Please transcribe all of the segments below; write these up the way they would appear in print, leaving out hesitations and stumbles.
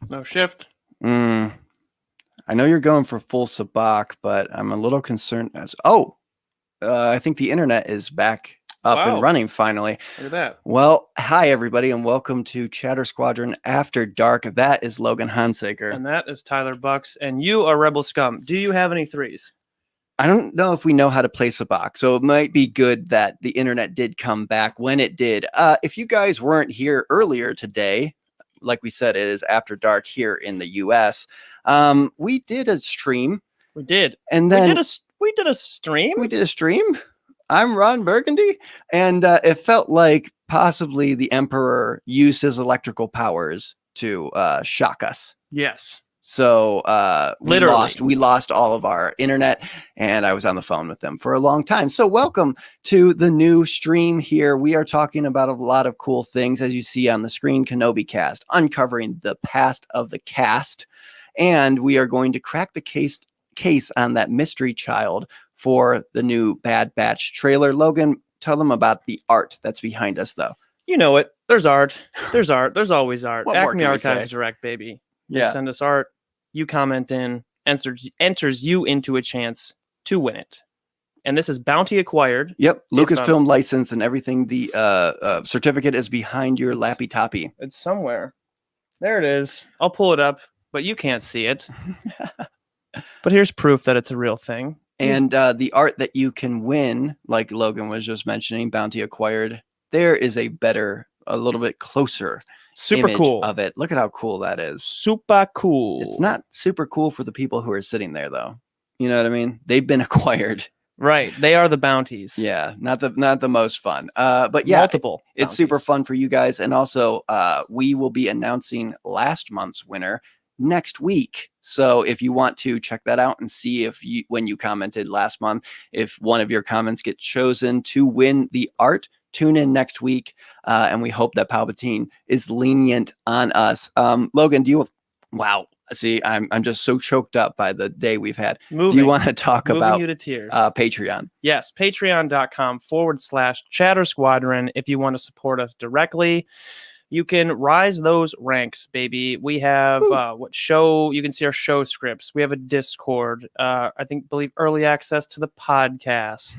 No shift. I know you're going for full sabak, but I'm a little concerned I think the internet is back up and Wow. running finally. Look at that. Well, hi everybody, and welcome to Chatter Squadron After Dark. That is Logan Hansaker. And that is Tyler Bucks. And you are Rebel Scum. Do you have any threes? I don't know if we know how to play sabak, so it might be good that the internet did come back when it did. If you guys weren't here earlier today, like we said, it is After Dark here in the US. We did a stream. We did. And then we did a stream. We did a stream. I'm Ron Burgundy, and it felt like possibly the Emperor used his electrical powers to shock us. Yes. So Literally, we lost all of our internet, and I was on the phone with them for a long time. So welcome to the new stream here. We are talking about a lot of cool things, as you see on the screen. Kenobi cast, uncovering the past of the cast, and we are going to crack the case on that mystery child for the new Bad Batch trailer. Logan, tell them about the art that's behind us, though. You know it. There's art. There's art. There's always art. What more Acme can we Archives say? Direct, baby. Yeah. Send us art. You comment in, enters you into a chance to win it. And this is bounty acquired. Yep. Lucasfilm license and everything. The certificate is behind your lappy toppy. It's somewhere. There it is. I'll pull it up, but you can't see it. But here's proof that it's a real thing. And the art that you can win, like Logan was just mentioning, bounty acquired, there is a little bit closer super image cool of it. Look at how cool that is. Super cool. It's not super cool for the people who are sitting there, though. You know what I mean? They've been acquired. Right. They are the bounties. Yeah, not the most fun. But yeah, multiple. It's super fun for you guys. And also, we will be announcing last month's winner next week. So if you want to check that out and see when you commented last month, if one of your comments get chosen to win the art, tune in next week. And we hope that Palpatine is lenient on us. Logan, wow. See, I'm just so choked up by the day we've had. Do you want to talk about you to tears. Patreon? Yes, patreon.com/Chatter Squadron. If you want to support us directly, you can rise those ranks, baby. We have you can see our show scripts. We have a Discord. Believe early access to the podcast.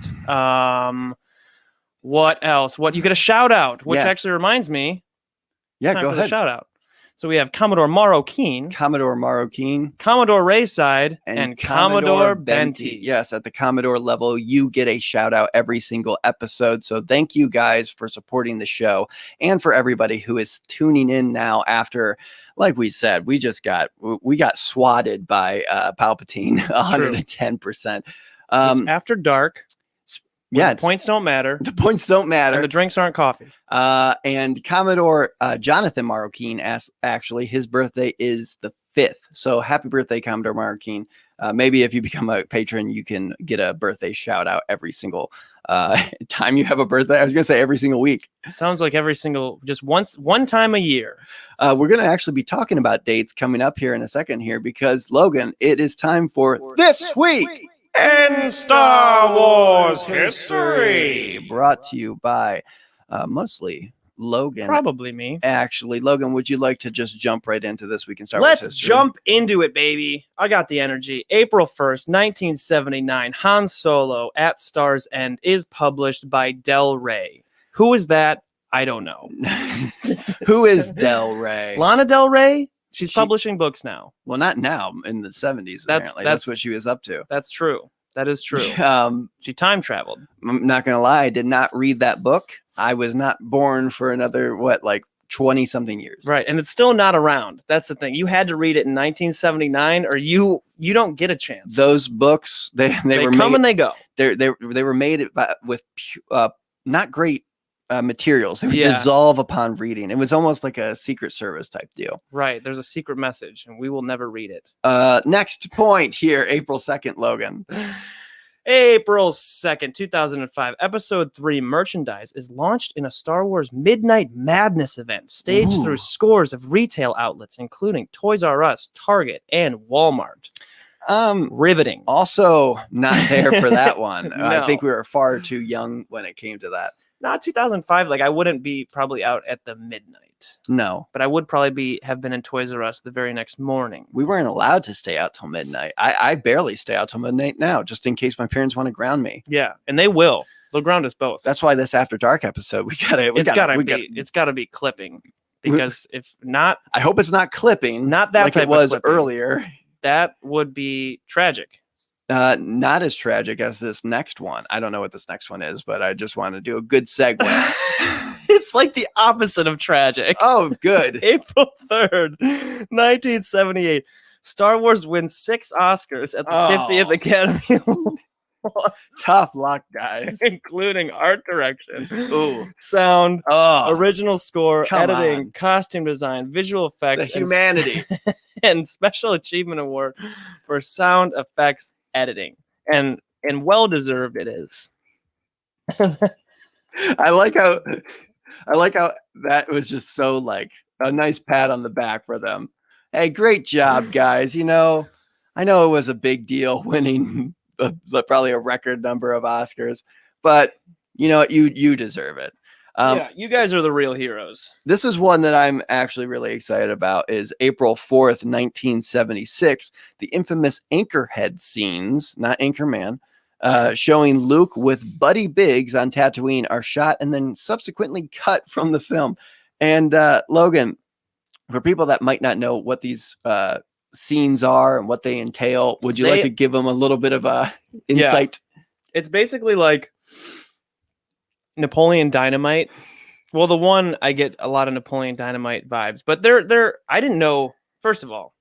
What else? You get a shout out, which actually reminds me. Yeah, go ahead. Shout out. So we have Commodore Morrow Keen, Commodore Rayside, and Commodore Benty. Yes, at the Commodore level, you get a shout out every single episode. So thank you guys for supporting the show, and for everybody who is tuning in now after, like we said, we got swatted by Palpatine 110%. It's after dark. Yeah, the points don't matter. The points don't matter. And the drinks aren't coffee. And Commodore Jonathan Marroquin actually, his birthday is the 5th. So happy birthday, Commodore Marroquin. Maybe if you become a patron, you can get a birthday shout out every single time you have a birthday. I was going to say every single week. Sounds like just one time a year. We're going to actually be talking about dates coming up here in a second here, because Logan, it is time for this week in Star Wars history, brought to you by mostly Logan. Probably me. Actually, Logan, would you like to just jump right into this week in Star Wars history? Let's jump into it, baby. I got the energy. April 1st, 1979, Han Solo at Star's End is published by Del Rey. Who is that? I don't know. Who is Del Rey? Lana Del Rey? She's publishing books now. Well, not now. In the 70s, apparently. That's what she was up to. That's true. That is true. She time traveled. I'm not going to lie. I did not read that book. I was not born for another, 20-something years. Right. And it's still not around. That's the thing. You had to read it in 1979 or you don't get a chance. Those books, they were come made, and they go. They were made with not great materials. They would dissolve upon reading. It was almost like a Secret Service type deal. Right. There's a secret message and we will never read it. Next point here, April 2nd, Logan. April 2nd, 2005, Episode 3 merchandise is launched in a Star Wars Midnight Madness event staged through scores of retail outlets, including Toys R Us, Target, and Walmart. Riveting. Also not there for that one. No. I think we were far too young when it came to that. Not 2005. I wouldn't be probably out at the midnight. night, No, but I would probably have been in Toys R Us the very next morning. we weren't allowed to stay out till midnight. I barely stay out till midnight now, just in case my parents want to ground me. Yeah, and they will. They'll ground us both. That's why this After Dark episode, it's gotta be clipping, because if not, I hope it's not clipping. Not that like type it was of clipping. earlier. That would be tragic. Not as tragic as this next one. I don't know what this next one is, but I just want to do a good segue. It's like the opposite of tragic. Oh, good. April 3rd, 1978. Star Wars wins 6 Oscars at the 50th Academy Awards. Tough luck, guys. Including art direction, Ooh. sound, original score, editing, on. costume design, visual effects, The humanity. and Special Achievement Award for sound effects editing. And well deserved it is. I like how that was just so like a nice pat on the back for them. Hey, great job, guys. I know it was a big deal winning probably a record number of Oscars, but you know what? You deserve it. Yeah, you guys are the real heroes. This is one that I'm actually really excited about. Is April 4th, 1976. The infamous Anchorhead scenes, not Anchorman, showing Luke with Buddy Biggs on Tatooine are shot and then subsequently cut from the film. And Logan, for people that might not know what these scenes are and what they entail, would you like to give them a little bit of insight? Yeah. It's basically like Napoleon Dynamite. Well, the one I get a lot of Napoleon Dynamite vibes, but they're I didn't know. First of all,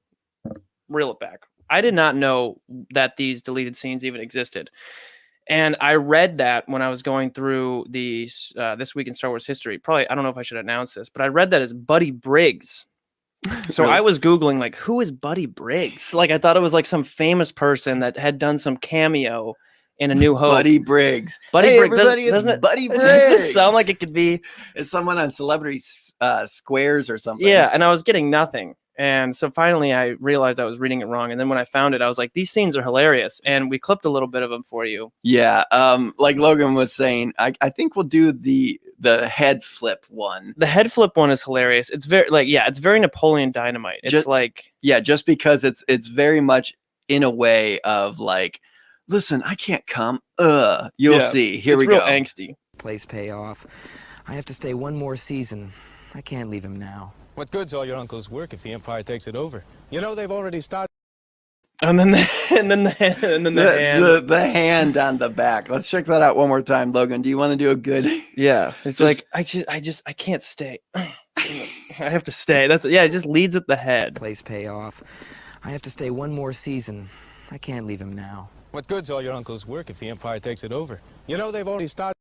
reel it back. I did not know that these deleted scenes even existed, and I read that when I was going through these This Week in Star Wars History. Probably, I don't know if I should announce this, but I read that as Buddy Briggs. So Really? I was Googling, like, who is Buddy Briggs? Like, I thought it was like some famous person that had done some cameo in A New Hope. Buddy Briggs. Buddy Briggs. Doesn't it? Buddy Briggs. Doesn't it sound like it could be? It's someone on Celebrity Squares or something. Yeah, and I was getting nothing. And so finally I realized I was reading it wrong. And then when I found it, I was like, these scenes are hilarious. And we clipped a little bit of them for you. Yeah. Like Logan was saying, I think we'll do the head flip one. The head flip one is hilarious. It's very it's very Napoleon Dynamite. It's just because it's very much in a way of like, listen, I can't come. You'll see. Here we go. It's real angsty. Place pay off. I have to stay one more season. I can't leave him now. What good's all your uncle's work if the Empire takes it over? You know they've already started. And then the hand on the back. Let's check that out one more time, Logan. Do you want to do a good? Yeah, it's like I can't stay. I have to stay. It just leads at the head. Place pay off. I have to stay one more season. I can't leave him now. What good's all your uncle's work if the Empire takes it over? You know they've already started.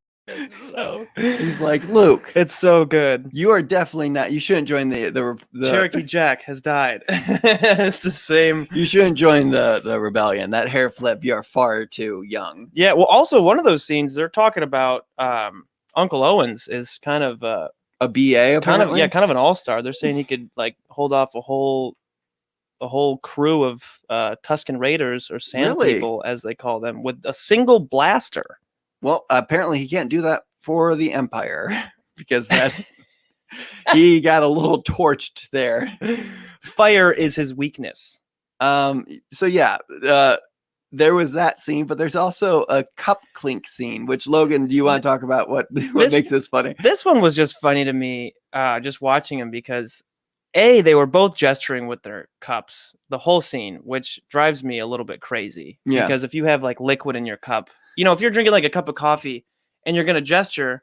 So he's like, Luke, it's so good. You are definitely not. You shouldn't join the Cherokee Jack has died. It's the same. You shouldn't join the rebellion. That hair flip. You are far too young. Yeah. Well, also one of those scenes they're talking about. Uncle Owens is kind of a BA. Apparently? Kind of an all-star. They're saying he could like hold off a whole crew of Tusken Raiders or Sand People, as they call them, with a single blaster. Well, apparently he can't do that for the Empire because he got a little torched there. Fire is his weakness. So yeah, there was that scene, but there's also a cup clink scene, which Logan, do you want to talk about what makes this funny? This one was just funny to me, just watching him because they were both gesturing with their cups the whole scene, which drives me a little bit crazy. Yeah. Because if you have like liquid in your cup, if you're drinking like a cup of coffee and you're going to gesture,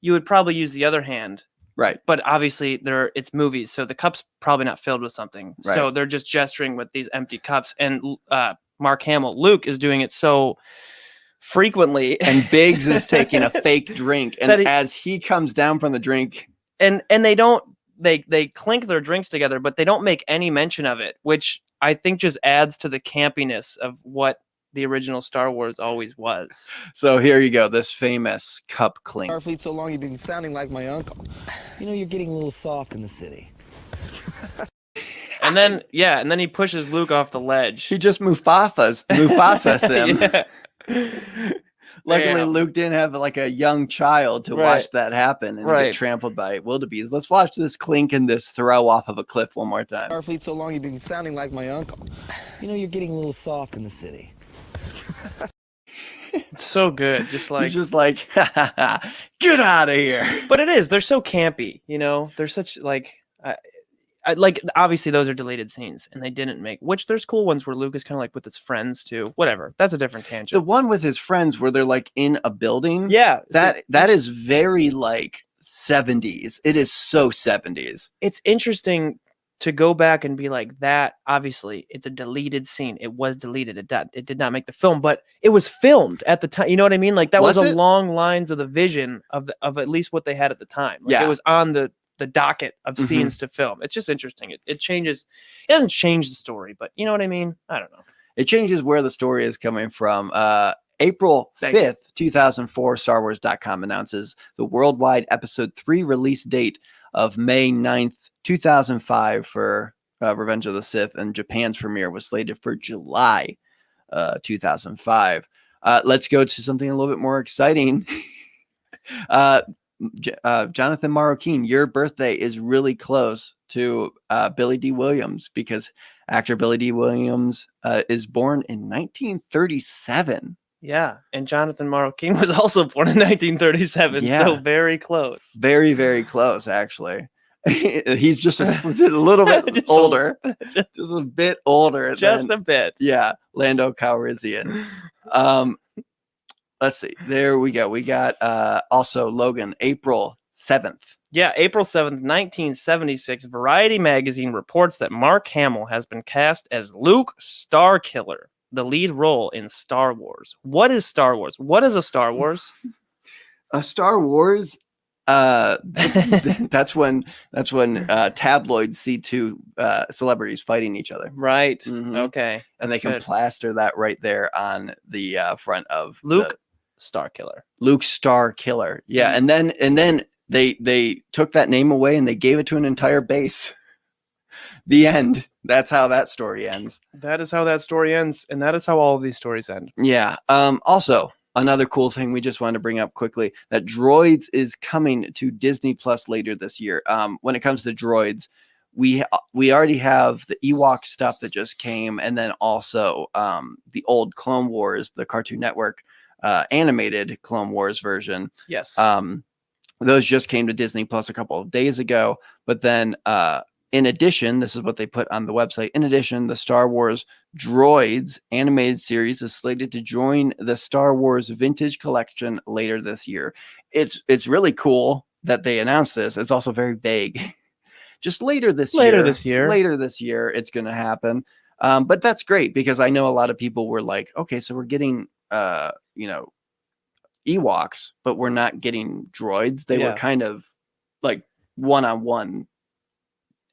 you would probably use the other hand. Right. But obviously it's movies, so the cup's probably not filled with something. Right. So they're just gesturing with these empty cups. And Mark Hamill, Luke, is doing it so frequently. And Biggs is taking a fake drink. And as he comes down from the drink. And they clink their drinks together, but they don't make any mention of it, which I think just adds to the campiness of what the original Star Wars always was. So here you go, this famous cup clink. Starfleet so long you've been sounding like my uncle. You're getting a little soft in the city. And then he pushes Luke off the ledge. He just Mufasas him. Luckily, Bam. Luke didn't have like a young child to Right. watch that happen and Right. get trampled by wildebeest. Let's watch this clink and this throw off of a cliff one more time. Starfleet so long you've been sounding like my uncle. You know, you're getting a little soft in the city. It's so good. Just like, He's just like, ha, ha, ha, get out of here. but it is. They're so campy. You know, they're such like. Like obviously those are deleted scenes and they didn't make, which there's cool ones where Luke is kind of like with his friends too. Whatever. That's a different The tangent. one with his friends where they're like in a building. Yeah. That is very like 70s. It is so 70s. It's interesting to go back and be like that. Obviously, it's a deleted scene. It was deleted. It did not make the film, but it was filmed at the time. You know what I mean? Like that was Was it? along lines of the vision of at least what they had at the time. Like Yeah. it was on the docket of Mhm. scenes to film. It's just interesting. It changes. It doesn't change the story, but you know what I mean? I don't know. It changes where the story is coming from. April Thank you. 5th, 2004, StarWars.com announces the worldwide episode 3 release date of May 9th, 2005 for Revenge of the Sith, and Japan's premiere was slated for July 2005. Let's go to something a little bit more exciting. Jonathan Marroquin, your birthday is really close to Billy D. Williams because actor Billy D. Williams is born in 1937. Yeah, and Jonathan Marroquin was also born in 1937, Yeah. so very close. Very, very close, actually. He's just a little bit Just a- older, just a bit older. Just than, a bit. yeah, Lando Calrissian. Let's see. There we go. We got also Logan, April 7th. Yeah, April 7th, 1976, Variety magazine reports that Mark Hamill has been cast as Luke Starkiller, the lead role in Star Wars. What is Star Wars? What is a Star Wars? Star Wars. That's when tabloids see two celebrities fighting each other, Right. Mhm. Okay. and they can good. plaster that right there on the front of Luke Starkiller. Luke Starkiller. Yeah, Mm-hmm. and then they took that name away and they gave it to an entire base. The end. That's how that story ends. That is how that story ends, and that is how all of these stories end. Yeah. Also, another cool thing we just wanted to bring up quickly, that Droids is coming to Disney Plus later this year. When it comes to Droids, we already have the Ewok stuff that just came, and then also the old Clone Wars, the Cartoon Network animated Clone Wars version. Yes. Those just came to Disney Plus a couple of days ago. But then in addition, this is what they put on the website. In addition, the Star Wars Droids animated series is slated to join the Star Wars Vintage Collection later this year. It's really cool that they announced this. It's also very vague. Just later this year. Later this year, it's going to happen. But that's great because I know a lot of people were like, okay, so we're getting, Ewoks, but we're not getting droids. They were Yeah. kind of like one-on-one.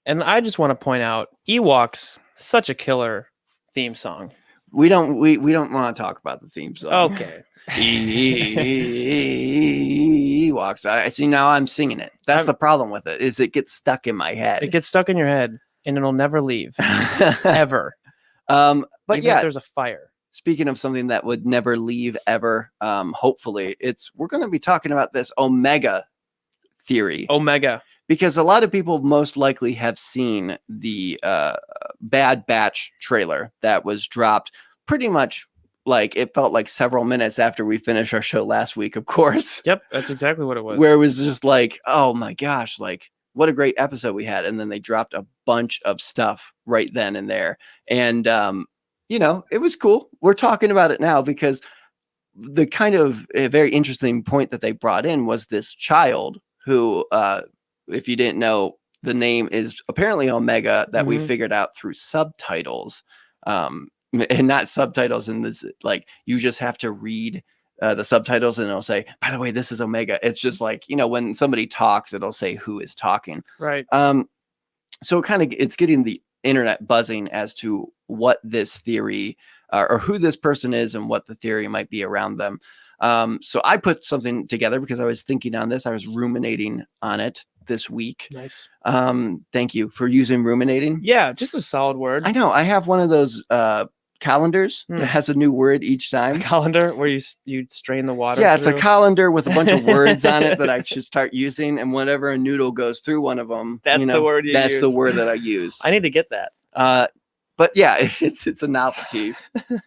And I just want to point out, Ewoks, such a killer theme song. We don't want to talk about the theme song. Okay. Ewoks. I see, now I'm singing it. That's the problem with it, is it gets stuck in my head. It gets stuck in your head and it'll never leave. Ever. But Even yeah, if there's a fire. speaking of something that would never leave ever, hopefully, we're going to be talking about this Omega theory. Omega. Because a lot of people most likely have seen the Bad Batch trailer that was dropped pretty much, like, it felt like several minutes after we finished our show last week, of course. Yep, that's exactly what it was. Where it was just like, oh my gosh, like, what a great episode we had. And then they dropped a bunch of stuff right then and there. And, it was cool. We're talking about it now because the kind of a very interesting point that they brought in was this child who, if you didn't know, the name is apparently Omega, that we Mhm. figured out through subtitles, and not subtitles in this, like, you just have to read the subtitles and it'll say, by the way, this is Omega. It's just like, when somebody talks, it'll say who is talking. Right. So it's getting the internet buzzing as to what this theory or who this person is and what the theory might be around them. So I put something together because I was thinking on this. I was ruminating on it this week. Nice. Thank you for using ruminating. Yeah, just a solid word. I know I have one of those calendars that has a new word each A time. colander where you strain the water. Yeah, it's a through. colander with a bunch of words on it that I should start using. And whenever a noodle goes through one of them, That's the word you that's the use. word that I use. I need to get that. But yeah, it's a novelty.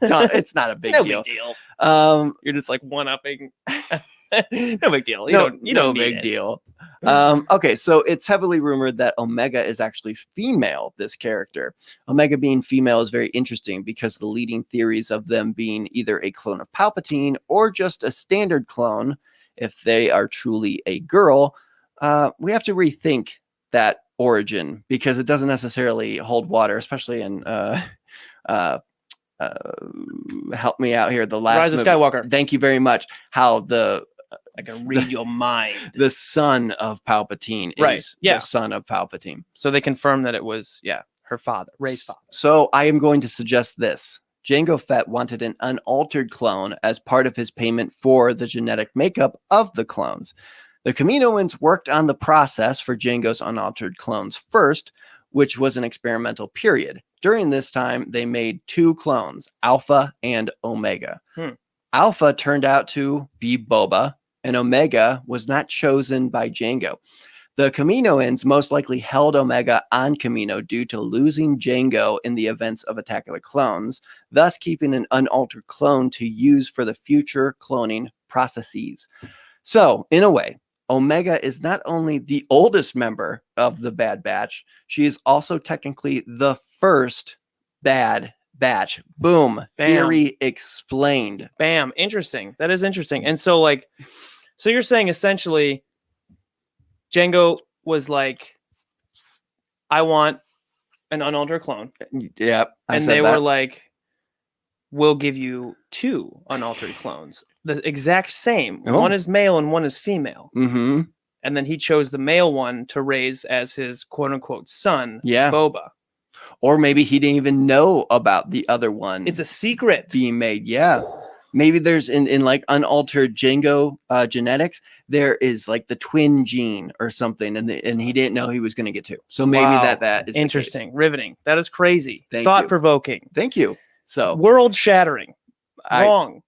It's not a big No deal. big deal. You're just like one upping. No big deal. You no, don't no need big it. deal. Okay, so it's heavily rumored that Omega is actually female, this character. Omega being female is very interesting because the leading theories of them being either a clone of Palpatine or just a standard clone, if they are truly a girl, we have to rethink that origin because it doesn't necessarily hold water, especially in help me out here. The last Rise of movie. Skywalker. Thank you very much. How I can read your mind. the son of Palpatine Right, is yeah. the son of Palpatine. So they confirmed that it was, her father, Rey's father. So I am going to suggest this. Jango Fett wanted an unaltered clone as part of his payment for the genetic makeup of the clones. The Kaminoans worked on the process for Jango's unaltered clones first, which was an experimental period. During this time, they made 2 clones, Alpha and Omega. Alpha turned out to be Boba, and Omega was not chosen by Jango. The Kaminoans most likely held Omega on Kamino due to losing Jango in the events of Attack of the Clones, thus keeping an unaltered clone to use for the future cloning processes. So, in a way, Omega is not only the oldest member of the Bad Batch, she is also technically the first Bad Batch. Boom. Bam. Theory explained. Bam. Interesting. That is interesting. And so, so you're saying essentially Jango was like, I want an unaltered clone. Yep. And they were like, we'll give you 2 unaltered clones. The exact same. Oh. One is male and one is female. Mm-hmm. And then he chose the male one to raise as his quote unquote son, Yeah. Boba. Or maybe he didn't even know about the other one. It's a secret. Being made. Yeah. Maybe there's in like unaltered Jango genetics, there is like the twin gene or something, and he didn't know he was going to get 2. So maybe Wow. that is interesting, riveting. That is crazy. Thank you. Thought-provoking. Thank you. So World-shattering. Wrong.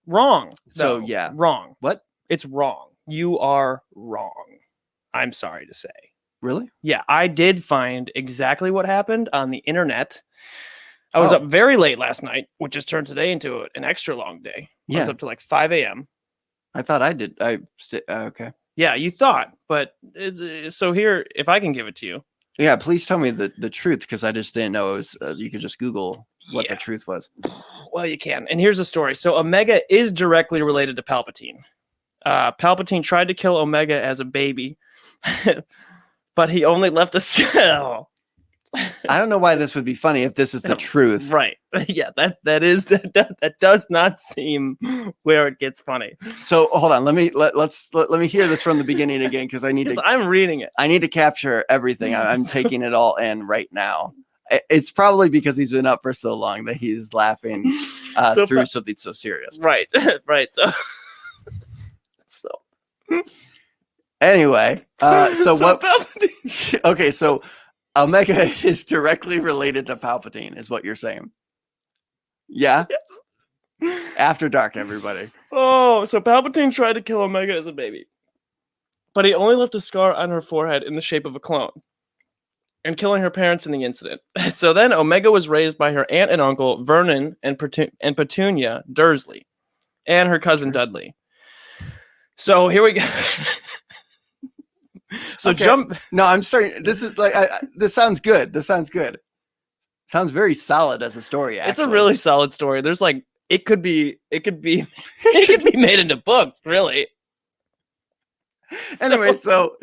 So, though. yeah. Wrong. What? It's wrong. You are wrong. I'm sorry to say. Really? Yeah, I did find exactly what happened on the internet. I was up very late last night, which has turned today into an extra long day. I was up to like 5 a.m. I thought I did. Okay. Yeah, you thought, but so here, if I can give it to you. Yeah, please tell me the truth, because I just didn't know it was. You could just Google what the truth was. Well, you can. And here's the story. So Omega is directly related to Palpatine. Palpatine tried to kill Omega as a baby, but he only left a cell. I don't know why this would be funny if this is the truth. Right. Yeah, that does not seem where it gets funny. So hold on, let me hear this from the beginning again, because I'm reading it. I need to capture everything. I'm taking it all in right now. It's probably because he's been up for so long that he's laughing through something so serious. Right. Right. So anyway, so what? Palpatine. Okay, so Omega is directly related to Palpatine, is what you're saying. Yeah? Yes. After dark, everybody. Oh, so Palpatine tried to kill Omega as a baby, but he only left a scar on her forehead in the shape of a clone, and killing her parents in the incident. So then Omega was raised by her aunt and uncle, Vernon and Petunia Dursley, and her cousin Dudley. So here we go. So okay. jump. No, I'm starting. This is like this sounds good. Sounds very solid as a story. Actually. It's a really solid story. There's like it could be it could be made into books, really. Anyway, so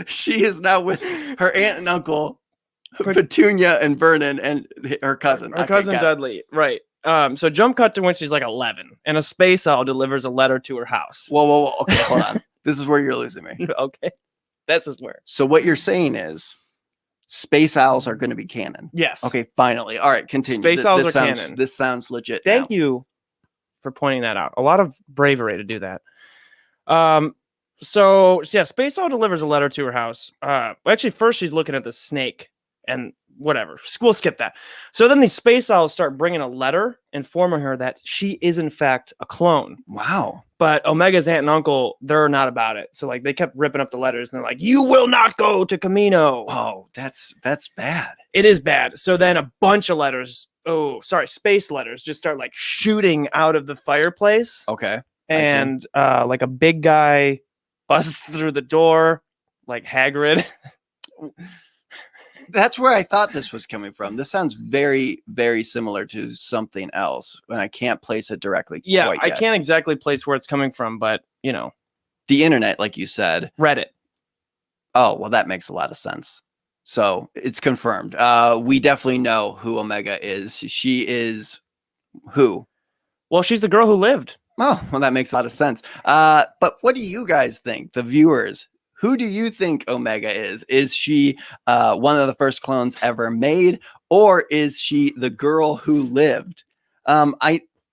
she is now with her aunt and uncle, Petunia and Vernon, and her cousin. Her cousin Dudley, right. So jump cut to when she's like 11, and a space owl delivers a letter to her house. Whoa. Okay, hold on. This is where you're losing me. Okay. This is where. So what you're saying is space owls are going to be canon. Yes. Okay, finally. All right, continue. Space owls are canon. This sounds legit. Thank you for pointing that out. A lot of bravery to do that. So yeah, space owl delivers a letter to her house. Actually, first she's looking at the snake, and whatever. We'll skip that. So then these space owls start bringing a letter informing her that she is in fact a clone. Wow. But Omega's aunt and uncle, they're not about it. So like they kept ripping up the letters and they're like, you will not go to Camino. Oh, that's bad. It is bad. So then a bunch of letters, space letters, just start like shooting out of the fireplace. Okay. And like a big guy busts through the door, like Hagrid. That's where I thought this was coming from. This sounds very, very similar to something else, and I can't place it directly. Yeah, quite I yet. can't exactly place where it's coming from, but you know, The internet, like you said. Reddit. Oh, well, that makes a lot of sense. So it's confirmed. We definitely know who Omega is. She is who? Well, she's the girl who lived. Oh, well, that makes a lot of sense. But what do you guys think, the viewers? Who do you think Omega is? Is she one of the first clones ever made, or is she the girl who lived?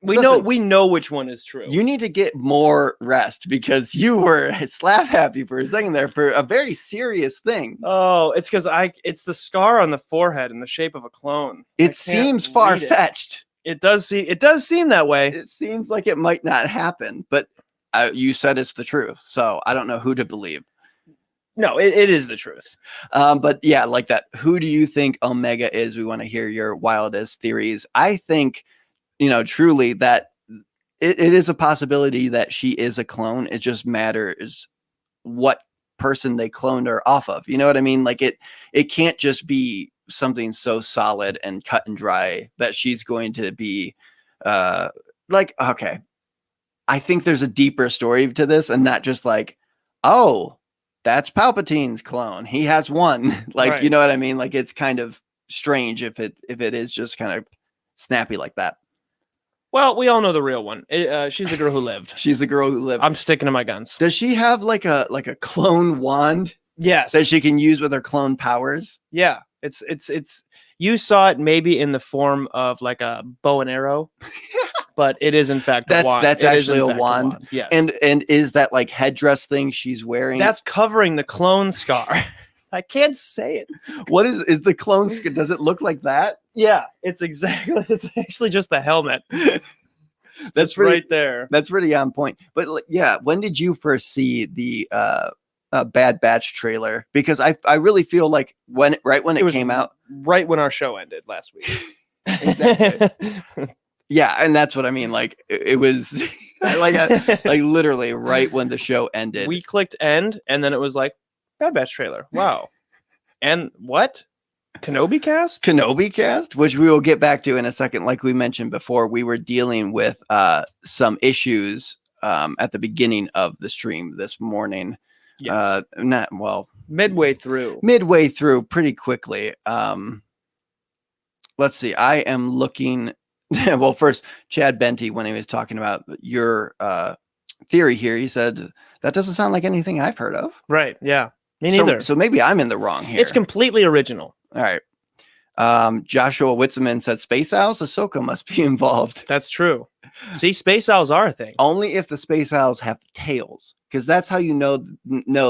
We know which one is true. You need to get more rest because you were slap happy for a second there for a very serious thing. Oh, it's because it's the scar on the forehead in the shape of a clone. It seems far-fetched. It does seem that way. It seems like it might not happen, but you said it's the truth, so I don't know who to believe. No, it is the truth. But yeah, like that. Who do you think Omega is? We want to hear your wildest theories. I think, truly that it is a possibility that she is a clone. It just matters what person they cloned her off of. You know what I mean? Like it can't just be something so solid and cut and dry that she's going to be okay. I think there's a deeper story to this and not just like, oh, that's Palpatine's clone. He has one. Right. You know what I mean? Like it's kind of strange if it is just kind of snappy like that. Well, we all know the real one. She's the girl who lived. She's the girl who lived. I'm sticking to my guns. Does she have like a clone wand? Yes. That she can use with her clone powers? Yeah. It's you saw it maybe in the form of like a bow and arrow. But it is in fact a wand. That's actually a wand. Yes. And is that like headdress thing she's wearing? That's covering the clone scar. I can't say it. What is the clone scar? Does it look like that? Yeah, it's actually just the helmet. That's right there. That's pretty on point. But yeah, when did you first see the Bad Batch trailer? Because I really feel like when it came out, right when our show ended last week. Exactly. Yeah, and that's what I mean. Like it was like literally right when the show ended. We clicked end, and then it was like Bad Batch trailer. Wow. And what? Kenobi cast, which we will get back to in a second. Like we mentioned before, we were dealing with some issues at the beginning of the stream this morning. Yes. Midway through, pretty quickly. Let's see. I am looking. Well, first, Chad Benty, when he was talking about your theory here, he said that doesn't sound like anything I've heard of. Right. Yeah. Me neither. So maybe I'm in the wrong here. It's completely original. All right. Joshua Witzeman said Space Owls, Ahsoka must be involved. That's true. See, Space Owls are a thing. Only if the Space Owls have tails, because that's how you know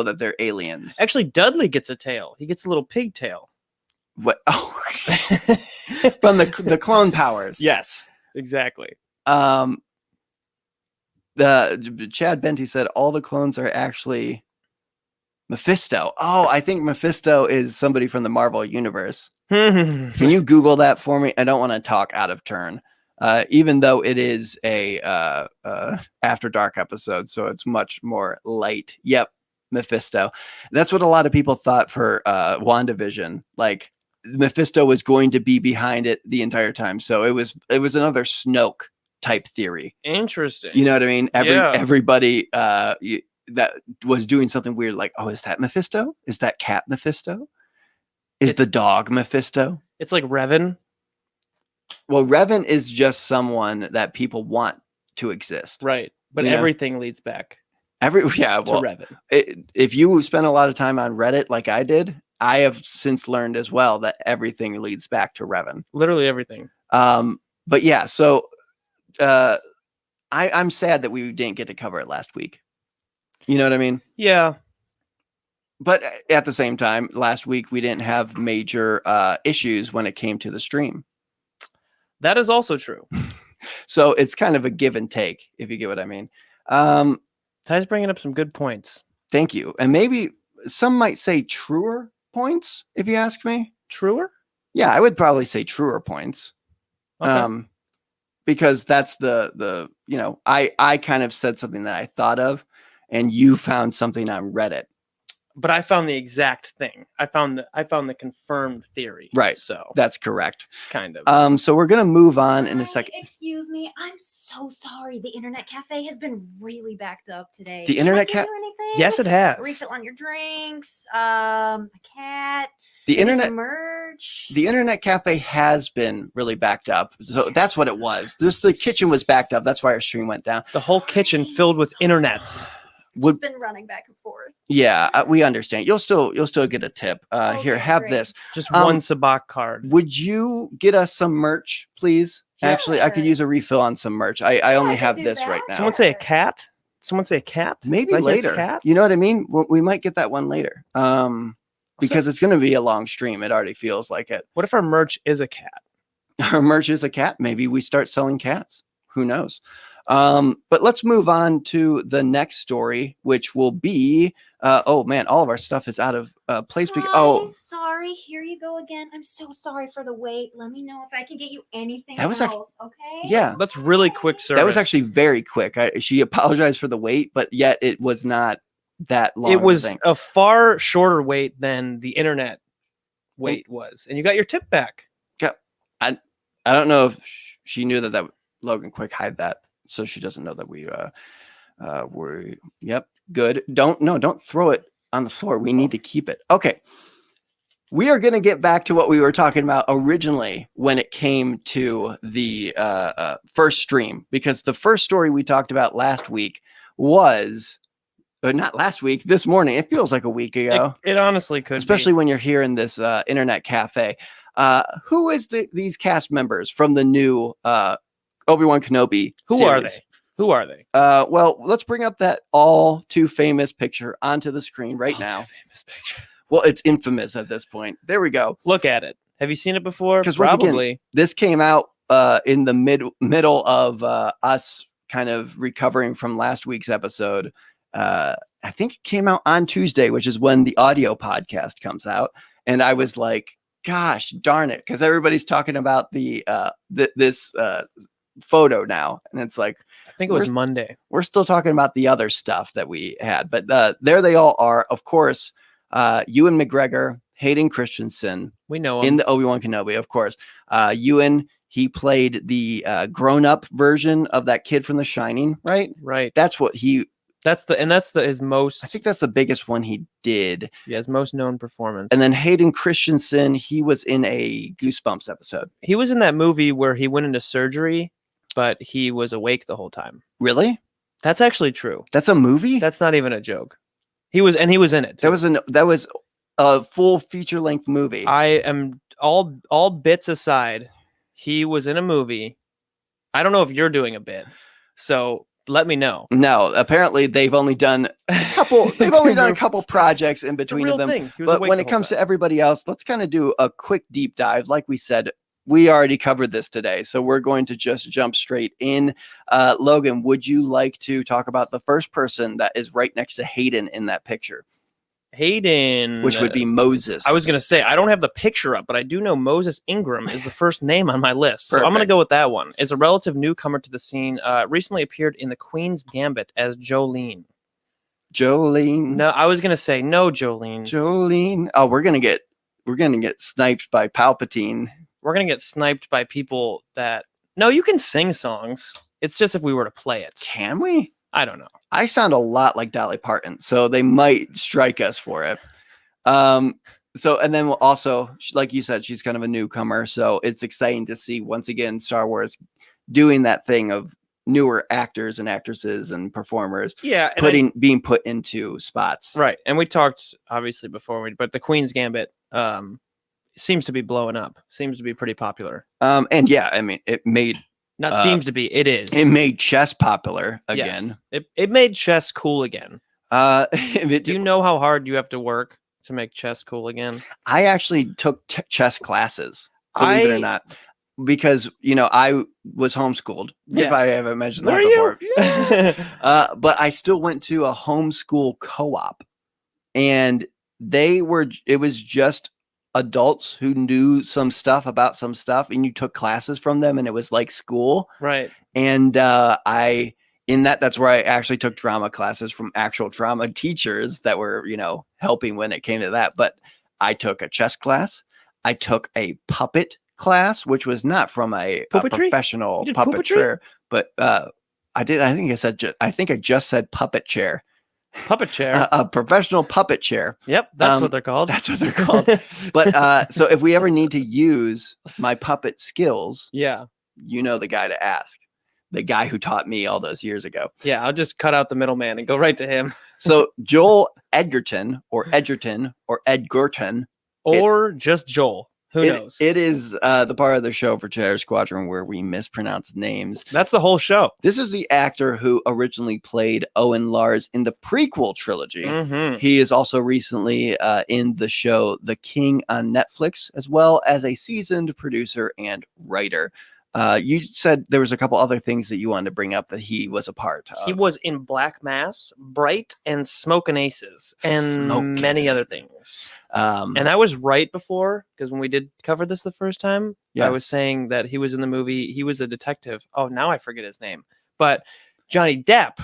that they're aliens. Actually, Dudley gets a tail. He gets a little pig tail. What? Oh, from the clone powers. Yes, exactly. The Chad Benty said all the clones are actually Mephisto. Oh, I think Mephisto is somebody from the Marvel universe. Can you Google that for me? I don't want to talk out of turn, even though it is a After Dark episode, so it's much more light. Yep, Mephisto. That's what a lot of people thought for WandaVision. Like Mephisto was going to be behind it the entire time, so it was another Snoke type theory. Interesting. You know what I mean? Everybody that was doing something weird, like, oh, is that Mephisto? Is that cat Mephisto? Is the dog Mephisto? It's like Revan. Well, Revan is just someone that people want to exist. Right. But everything leads back to Revan. If you spend a lot of time on Reddit like I did, I have since learned as well that everything leads back to Revan. Literally everything. But yeah, so I'm sad that we didn't get to cover it last week. You know what I mean? Yeah. But at the same time, last week we didn't have major issues when it came to the stream. That is also true. So it's kind of a give and take, if you get what I mean. Ty's bringing up some good points. Thank you. And maybe some might say truer points, if you ask me. Truer? Yeah, I would probably say truer points. Okay. Because that's the I kind of said something that I thought of, and you found something on Reddit. But I found the exact thing. I found the confirmed theory. Right. So That's correct. kind of. So we're gonna move on in a second. Excuse me, I'm so sorry. The internet cafe has been really backed up today. The Can internet I give you anything? Yes, it has. Refill on your drinks. A cat. The maybe internet some merch. The internet cafe has been really backed up. So that's what it was. Just the kitchen was backed up. That's why our stream went down. The whole kitchen filled with internets. It's been running back and forth. Yeah, we understand. You'll still get a tip. Here, Okay, have great. this. Just one Sabak card. Would you get us some merch, please? Actually, I could Sure. use a refill on some merch. I only I can have do this that. right now. Someone say a cat? Someone say a cat? Maybe Did I hear later. Cat? You know what I mean? We might get that one later. Because it's going to be a long stream. It already feels like it. What if our merch is a cat? Our merch is a cat. Maybe we start selling cats. Who knows? But let's move on to the next story, which will be oh man, all of our stuff is out of place. Sorry. Here you go again. I'm so sorry for the wait. Let me know if I can get you anything That was else. Okay. yeah, That's really quick service. that was actually very quick. She apologized for the wait, but yet it was not that long. It of a was thing. a far shorter wait than the internet wait was, and you got your tip back. I don't know if she knew that Logan, quick, hide that so she doesn't know that we were. Yep, good. Don't throw it on the floor. We need to keep it. Okay. We are going to get back to what we were talking about originally when it came to the first stream, because the first story we talked about last week was, or not last week, this morning. It feels like a week ago. It honestly could, especially when you're here in this internet cafe. Who is these cast members from the new Obi-Wan Kenobi Who series? are they? Who are they? Well, let's bring up that all too famous picture onto the screen right now. Famous picture. Well, it's infamous at this point. There we go. Look at it. Have you seen it before? Because once Probably. again, this came out in the middle of us kind of recovering from last week's episode. I think it came out on Tuesday, which is when the audio podcast comes out. And I was like, gosh darn it, because everybody's talking about this photo now, and it's like, I think it was Monday. We're still talking about the other stuff that we had, but there they all are. Of course, Ewan McGregor, Hayden Christensen, We know him. in the Obi-Wan Kenobi, of course. Ewan, he played the grown-up version of that kid from The Shining, right? Right. That's what That's his most. I think that's the biggest one he did. Yeah, his most known performance. And then Hayden Christensen, he was in a Goosebumps episode. he was in that movie where he went into surgery, but he was awake the whole time. Really? That's actually true. That's a movie? That's not even a joke. He was in it. Too. That was a full feature-length movie. I am all bits aside. He was in a movie. I don't know if you're doing a bit, so let me know. No, apparently they've only done a couple. They've only done a couple projects in between of them. But when it comes to everybody else, let's kind of do a quick deep dive. Like we said, we already covered this today, so we're going to just jump straight in. Logan, would you like to talk about the first person that is right next to Hayden in that picture? Hayden, Which would be Moses. I was going to say, I don't have the picture up, but I do know Moses Ingram is the first name on my list. So I'm going to Perfect. go with that one. Is a relative newcomer to the scene, recently appeared in The Queen's Gambit as Jolene. Jolene. No, I was going to say no, Jolene. Jolene. Oh, we're gonna get sniped by Palpatine. We're going to get sniped by people that... No, you can sing songs. It's just if we were to play it. Can we? I don't know. I sound a lot like Dolly Parton, so they might strike us for it. So, and then we'll also, like you said, she's kind of a newcomer, so it's exciting to see once again Star Wars doing that thing of newer actors and actresses and performers, Yeah, and being put into spots. right. And we talked obviously before, but The Queen's Gambit seems to be blowing up. Seems to be pretty popular. And yeah, I mean, it made Not seems to be. It is. chess popular again. Yes. It made chess cool again. Do Do you know how hard you have to work to make chess cool again? I actually took chess classes, believe it or not, because I was homeschooled. If I Yes. haven't mentioned Were that you? before, but I still went to a homeschool co-op, and it was just adults who knew some stuff about some stuff, and you took classes from them, and it was like school. Right. And that's where I actually took drama classes from actual drama teachers that were, helping when it came to that. But I took a chess class. I took a puppet class, which was not from a Puppetry? professional You did puppeteer, but I think I just said puppet chair. Puppet chair. A professional puppet chair. Yep, that's what they're called. That's what they're called. But so if we ever need to use my puppet skills, yeah. the guy to ask. The guy who taught me all those years ago. Yeah, I'll just cut out the middleman and go right to him. So Joel Edgerton or Edgerton, Or just Joel. Who knows? It is the part of the show for Terror Squadron where we mispronounce names. That's the whole show. This is the actor who originally played Owen Lars in the prequel trilogy. Mm-hmm. He is also recently in the show The King on Netflix, as well as a seasoned producer and writer. You said there was a couple other things that you wanted to bring up that he was a part of. He was in Black Mass, Bright, and Smokin' Aces, and many other things. And I was right before, because when we did cover this the first time, I was saying that he was in the movie. He was a detective. Oh, now I forget his name. But Johnny Depp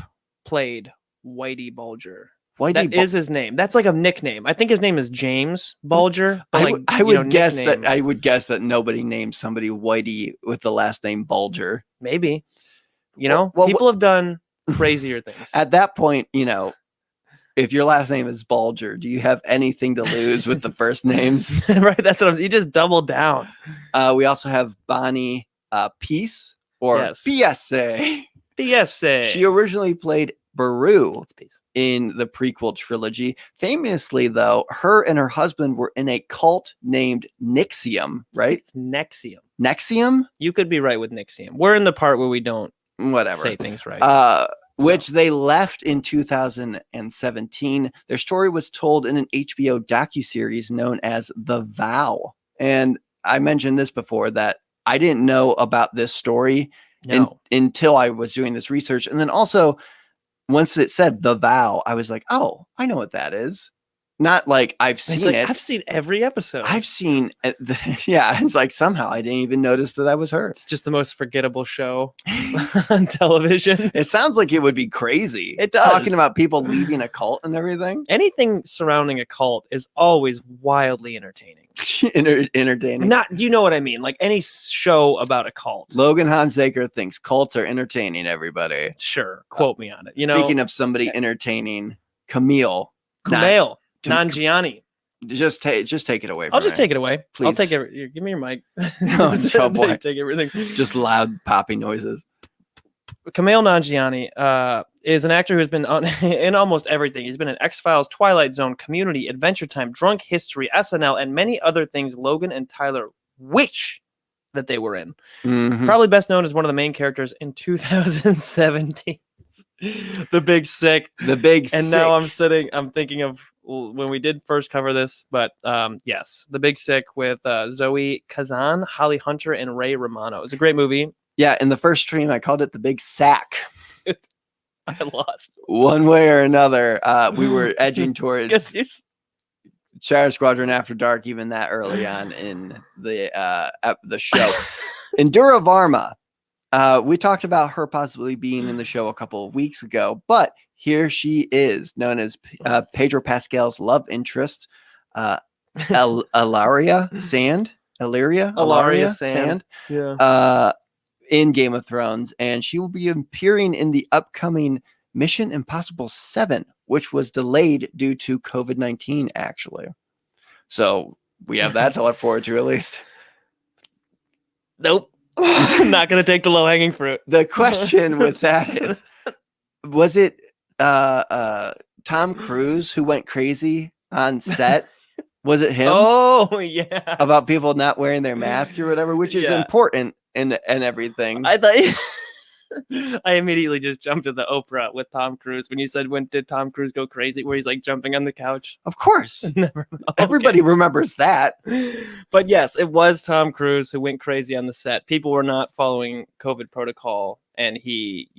played Whitey Bulger. That is his name. That's like a nickname. I think his name is James Bulger. I would guess that nobody names somebody Whitey with the last name Bulger. Maybe. People have done crazier things. At that point, if your last name is Bulger, do you have anything to lose with the first names? Right. That's what you just double down. We also have Bonnie Peace or PSA. PSA. She originally played Baru in the prequel trilogy. Famously, though, her and her husband were in a cult named Nixium, right? It's Nexium. Nexium? You could be right with Nixium. We're in the part where we don't say things right. Which they left in 2017. Their story was told in an HBO docuseries known as The Vow. And I mentioned this before that I didn't know about this story until I was doing this research. And then also, once it said The Vow, I was like, oh, I know what that is. Not like I've seen it. I've seen every episode. I've seen it. It's like somehow I didn't even notice that was her. It's just the most forgettable show on television. It sounds like it would be crazy. It does. Talking about people leaving a cult and everything. Anything surrounding a cult is always wildly entertaining. Entertaining. You know what I mean? Like any show about a cult. Logan Hansaker thinks cults are entertaining, everybody. Sure. Quote me on it. Speaking of somebody entertaining, Camille. Nanjiani. Just take it away. I'll just take it away. Please. I'll take it. Give me your mic. Oh, boy. Take everything. Just loud popping noises. Kumail Nanjiani is an actor who's been in almost everything. He's been in X-Files, Twilight Zone, Community, Adventure Time, Drunk History, SNL, and many other things Logan and Tyler wish that they were in. Mm-hmm. Probably best known as one of the main characters in 2017. The Big Sick. And now I'm thinking of when we did first cover this, but yes, The Big Sick with Zoe Kazan, Holly Hunter, and Ray Romano. It's a great movie. Yeah, in the first stream, I called it The Big Sack. I lost. One way or another, we were edging towards Terror Squadron After Dark, even that early on in the show. Indira Varma. We talked about her possibly being in the show a couple of weeks ago, but here she is, known as Pedro Pascal's love interest, Ilaria Sand. Yeah. In Game of Thrones, and she will be appearing in the upcoming Mission Impossible 7, which was delayed due to COVID-19, actually. So we have that to look forward to, at least. Nope. I'm not going to take the low-hanging fruit. The question with that is, was it Tom Cruise who went crazy on set? Was it him? Oh, yeah. About people not wearing their mask or whatever, which is important and everything. I thought I immediately just jumped to the Oprah with Tom Cruise when you said, when did Tom Cruise go crazy, where he's like jumping on the couch. Of course. Never. Everybody remembers that. But yes, it was Tom Cruise who went crazy on the set. People were not following COVID protocol, and he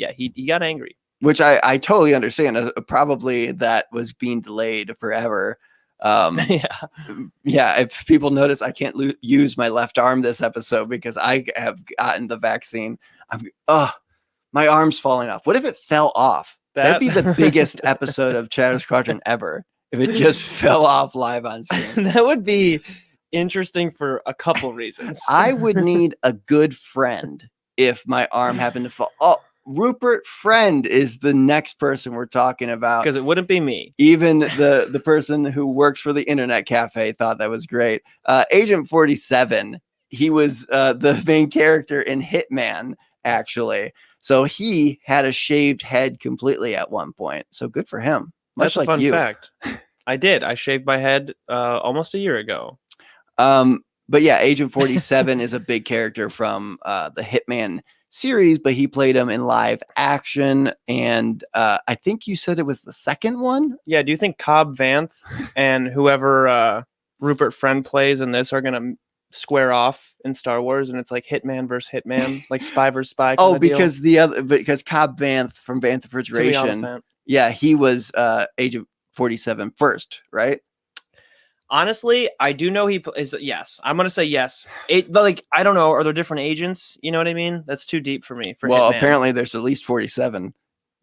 got angry. Which I totally understand. Probably that was being delayed forever. Yeah. If people notice, I can't use my left arm this episode because I have gotten the vaccine. My arm's falling off. What if it fell off? That'd be the biggest episode of Shadow Squadron ever. If it just fell off live on screen. That would be interesting for a couple reasons. I would need a good friend if my arm happened to fall. Oh, Rupert Friend is the next person we're talking about. Because it wouldn't be me. Even the person who works for the internet cafe thought that was great. Agent 47, he was the main character in Hitman, actually. So he had a shaved head completely at one point. So good for him. That's Much a fun you. fact. I did. I shaved my head almost a year ago. But yeah, Agent 47 is a big character from the Hitman series, but he played him in live action. And I think you said it was the second one. Yeah. Do you think Cobb Vanth and whoever Rupert Friend plays in this are going to square off in Star Wars? And it's like Hitman versus Hitman, like spy versus spy. Because because Cobb Vanth from Vanth Refrigeration. Yeah, he was Agent 47 first, right? Honestly, I do know he is. Yes, I'm gonna say yes. Like, I don't know. Are there different agents? You know what I mean? That's too deep for me. Well, Hitman. Apparently there's at least 47.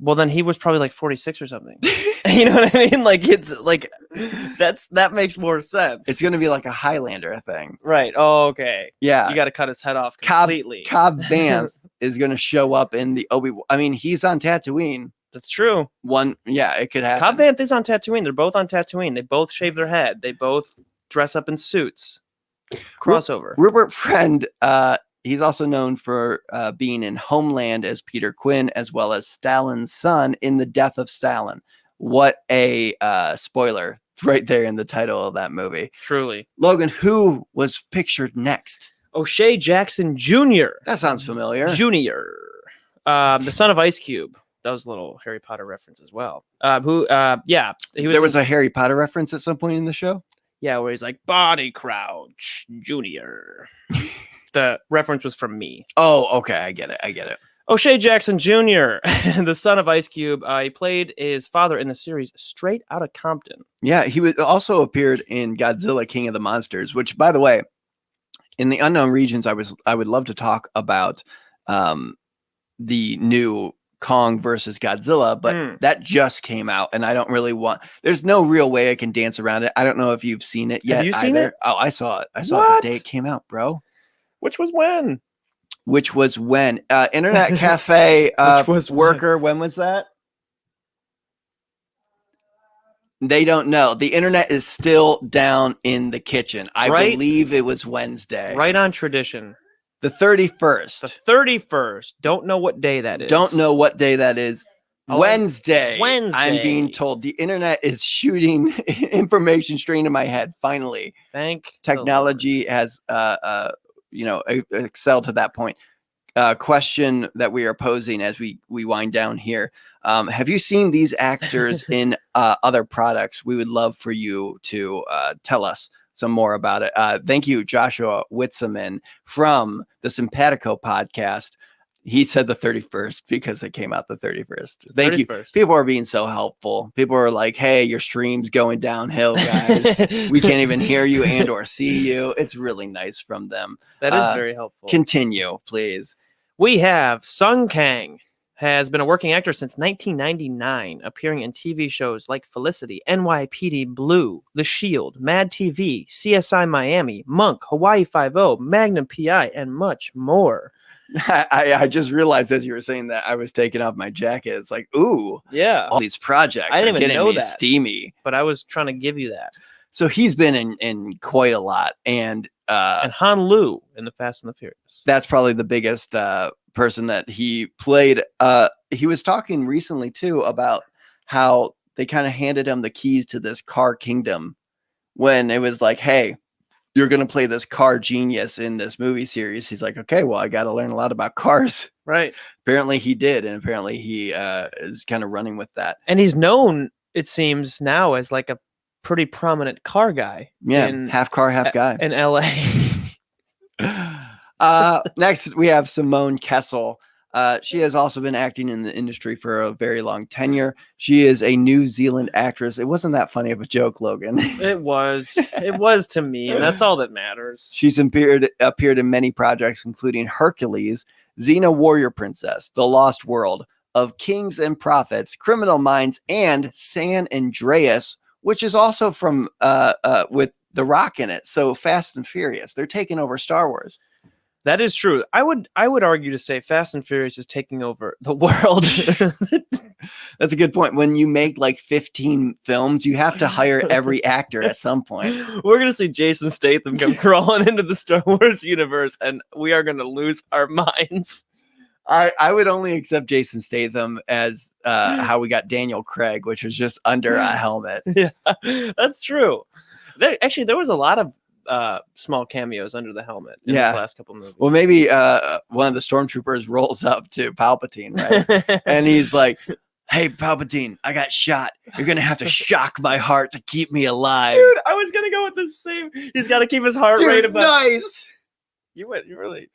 Well, then he was probably like 46 or something. You know what I mean? Like, it's like that makes more sense. It's gonna be like a Highlander thing, right? Oh, okay. Yeah, you got to cut his head off completely. Cobb Vanth is gonna show up in the Obi-Wan. I mean, he's on Tatooine. That's true. It could happen. Cobb Vanth is on Tatooine. They're both on Tatooine. They both shave their head. They both dress up in suits. Crossover. Rupert Friend, he's also known for being in Homeland as Peter Quinn, as well as Stalin's son in The Death of Stalin. What a spoiler right there in the title of that movie. Truly. Logan, who was pictured next? O'Shea Jackson Jr. That sounds familiar. Junior. The son of Ice Cube. That was a little Harry Potter reference as well. He was. There was a Harry Potter reference at some point in the show. Yeah, where he's like Body Crouch Junior. The reference was from me. Oh, okay, I get it. O'Shea Jackson Jr., the son of Ice Cube. He played his father in the series Straight Outta Compton. Yeah, he was also appeared in Godzilla King of the Monsters, which, by the way, in the Unknown Regions, I would love to talk about the new Kong versus Godzilla, but that just came out, and I don't really want. There's no real way I can dance around it. I don't know if you've seen it yet. Have you seen it? Oh, I saw it. I saw it the day it came out, bro. Which was when? Internet Cafe worker. When was that? They don't know. The internet is still down in the kitchen. I believe it was Wednesday. Right on tradition. The 31st. The 31st. Don't know what day that is. Don't know what day that is. Wednesday. Wednesday. I'm being told the internet is shooting information straight into my head. Finally. Thank technology has excelled to that point. Question that we are posing as we wind down here. Have you seen these actors in other products? We would love for you to tell us some more about it. Thank you, Joshua Witzeman from the Simpatico podcast. He said the 31st because it came out the 31st. Thank 31st. You. People are being so helpful. People are like, hey, your stream's going downhill, guys. We can't even hear you and or see you. It's really nice from them. That is very helpful. Continue, please. We have Sung Kang. Has been a working actor since 1999, appearing in TV shows like Felicity, NYPD Blue, The Shield, Mad TV, CSI Miami, Monk, Hawaii Five-0, Magnum PI, and much more. I just realized as you were saying that I was taking off my jacket. It's like, ooh, yeah, all these projects I didn't even know that. Steamy. But I was trying to give you that. So he's been in quite a lot, and Han Lu in the Fast and the Furious. That's probably the biggest person that he played. He was talking recently too about how they kind of handed him the keys to this car kingdom when it was like, hey, you're going to play this car genius in this movie series. He's like, okay, well, I got to learn a lot about cars Right. Apparently he did, and apparently he is kind of running with that. And he's known, it seems, now as like a pretty prominent car guy. Yeah, in, half car, half guy. in LA. Next, we have Simone Kessel. She has also been acting in the industry for a very long tenure. She is a New Zealand actress. It wasn't that funny of a joke, Logan. It was to me, and that's all that matters. She's appeared in many projects, including Hercules, Xena Warrior Princess, The Lost World, Of Kings and Prophets, Criminal Minds, and San Andreas, which is also from with The Rock in it. So Fast and Furious, they're taking over Star Wars. That is true. I would argue to say Fast and Furious is taking over the world. That's a good point. When you make like 15 films, you have to hire every actor at some point. We're going to see Jason Statham come crawling into the Star Wars universe, and we are going to lose our minds. I would only accept Jason Statham as how we got Daniel Craig, which was just under a helmet. Yeah, that's true. There was a lot of small cameos under the helmet in Yeah. these last couple movies. Well, maybe one of the stormtroopers rolls up to Palpatine, right? And he's like, "Hey, Palpatine, I got shot. You're gonna have to shock my heart to keep me alive." Dude, I was gonna go with the same. He's got to keep his heart rate Dude, about. nice. You really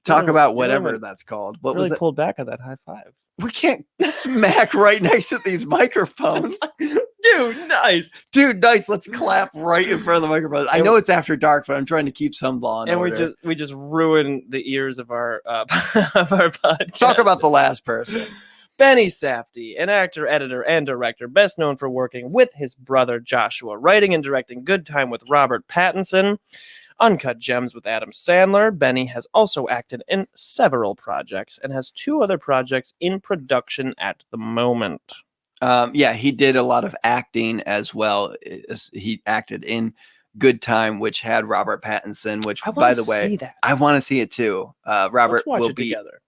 Talk You about really whatever went- that's called. What really was it? pulled back on that high five. We can't smack right next to these microphones. Dude, nice. Dude, nice. Let's clap right in front of the microphones. I know it's after dark, but I'm trying to keep some law and And order. we just ruined the ears of our of our podcast. Talk about the last person. Benny Safdie, an actor, editor, and director, best known for working with his brother Joshua, writing and directing Good Time with Robert Pattinson, Uncut Gems with Adam Sandler. Benny has also acted in several projects and has 2 other projects in production at the moment. Yeah, he did a lot of acting as well. He acted in Good Time, which had Robert Pattinson, which, I want by to the way, see that. I want to see it too. Robert Let's watch will it be together.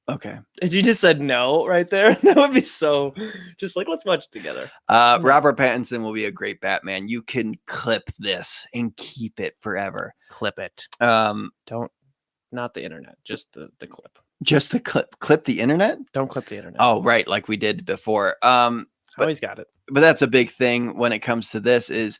okay. If you just said no right there, that would be so. Just like let's watch it together. Robert Pattinson will be a great Batman. You can clip this and keep it forever. Clip it. Don't, not the internet, just the clip. Just the clip the internet. Don't clip the internet. Oh, right, like we did before. Always got it. But that's a big thing when it comes to this is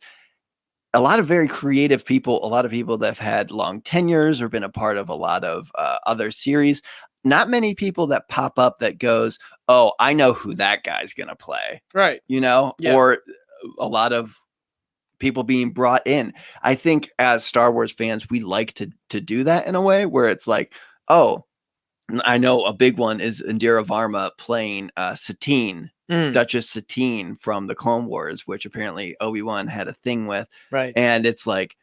a lot of very creative people, a lot of people that have had long tenures or been a part of a lot of other series. Not many people that pop up that goes, "Oh, I know who that guy's going to play." Right. You know, Yeah. or a lot of people being brought in. I think as Star Wars fans, we like to do that in a way where it's like, "Oh, I know a big one is Indira Varma playing Satine, Duchess Satine from the Clone Wars, which apparently Obi-Wan had a thing with." Right. And it's like,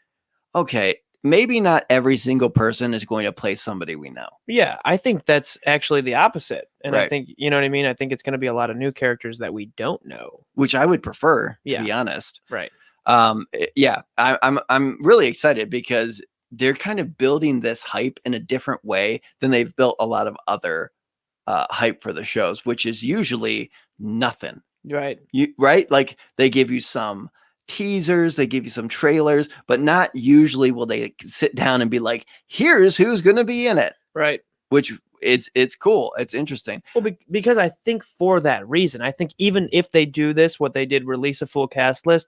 okay, maybe not every single person is going to play somebody we know. Yeah, I think that's actually the opposite. And I Right. think, you know what I mean? I think it's going to be a lot of new characters that we don't know. Which I would prefer, Yeah. to be honest. Right. Yeah, I'm really excited because they're kind of building this hype in a different way than they've built a lot of other hype for the shows, which is usually nothing. Right. Right? Like they give you some teasers, they give you some trailers, but not usually will they sit down and be like, "Here's who's going to be in it." Right. Which it's cool. It's interesting. Well, because I think for that reason, I think even if they do this, what they did, release a full cast list,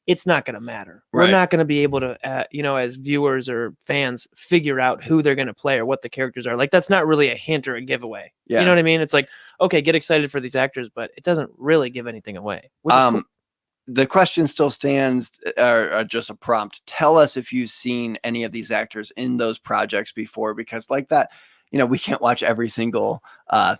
it's not going to matter. Right. We're not going to be able to, as viewers or fans, figure out who they're going to play or what the characters are. Like, that's not really a hint or a giveaway. Yeah. You know what I mean? It's like, okay, get excited for these actors, but it doesn't really give anything away. Which is cool. The question still stands, or just a prompt. Tell us if you've seen any of these actors in those projects before, because like that, we can't watch every single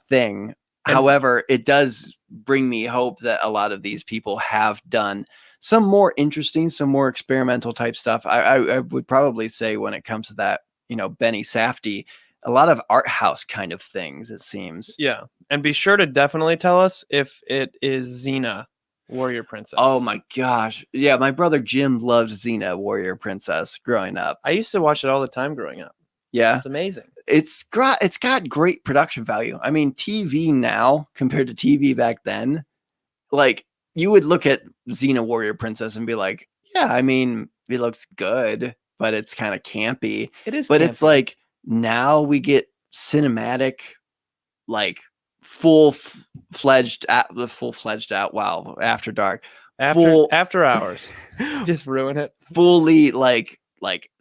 thing. And- However, it does bring me hope that a lot of these people have done some more interesting, some more experimental type stuff. I would probably say when it comes to that, Benny Safdie, a lot of art house kind of things, it seems. Yeah. And be sure to definitely tell us if it is Xena, Warrior Princess. Oh my gosh. Yeah, my brother Jim loved Xena, Warrior Princess, growing up. I used to watch it all the time growing up. Yeah. It's amazing. It's got great production value. I mean, TV now compared to TV back then, like you would look at Xena Warrior Princess and be like, yeah, I mean, it looks good, but it's kind of campy. It is But campy. it's like now we get cinematic like full-fledged out. Wow, After Dark. After hours. Just ruin it. Fully like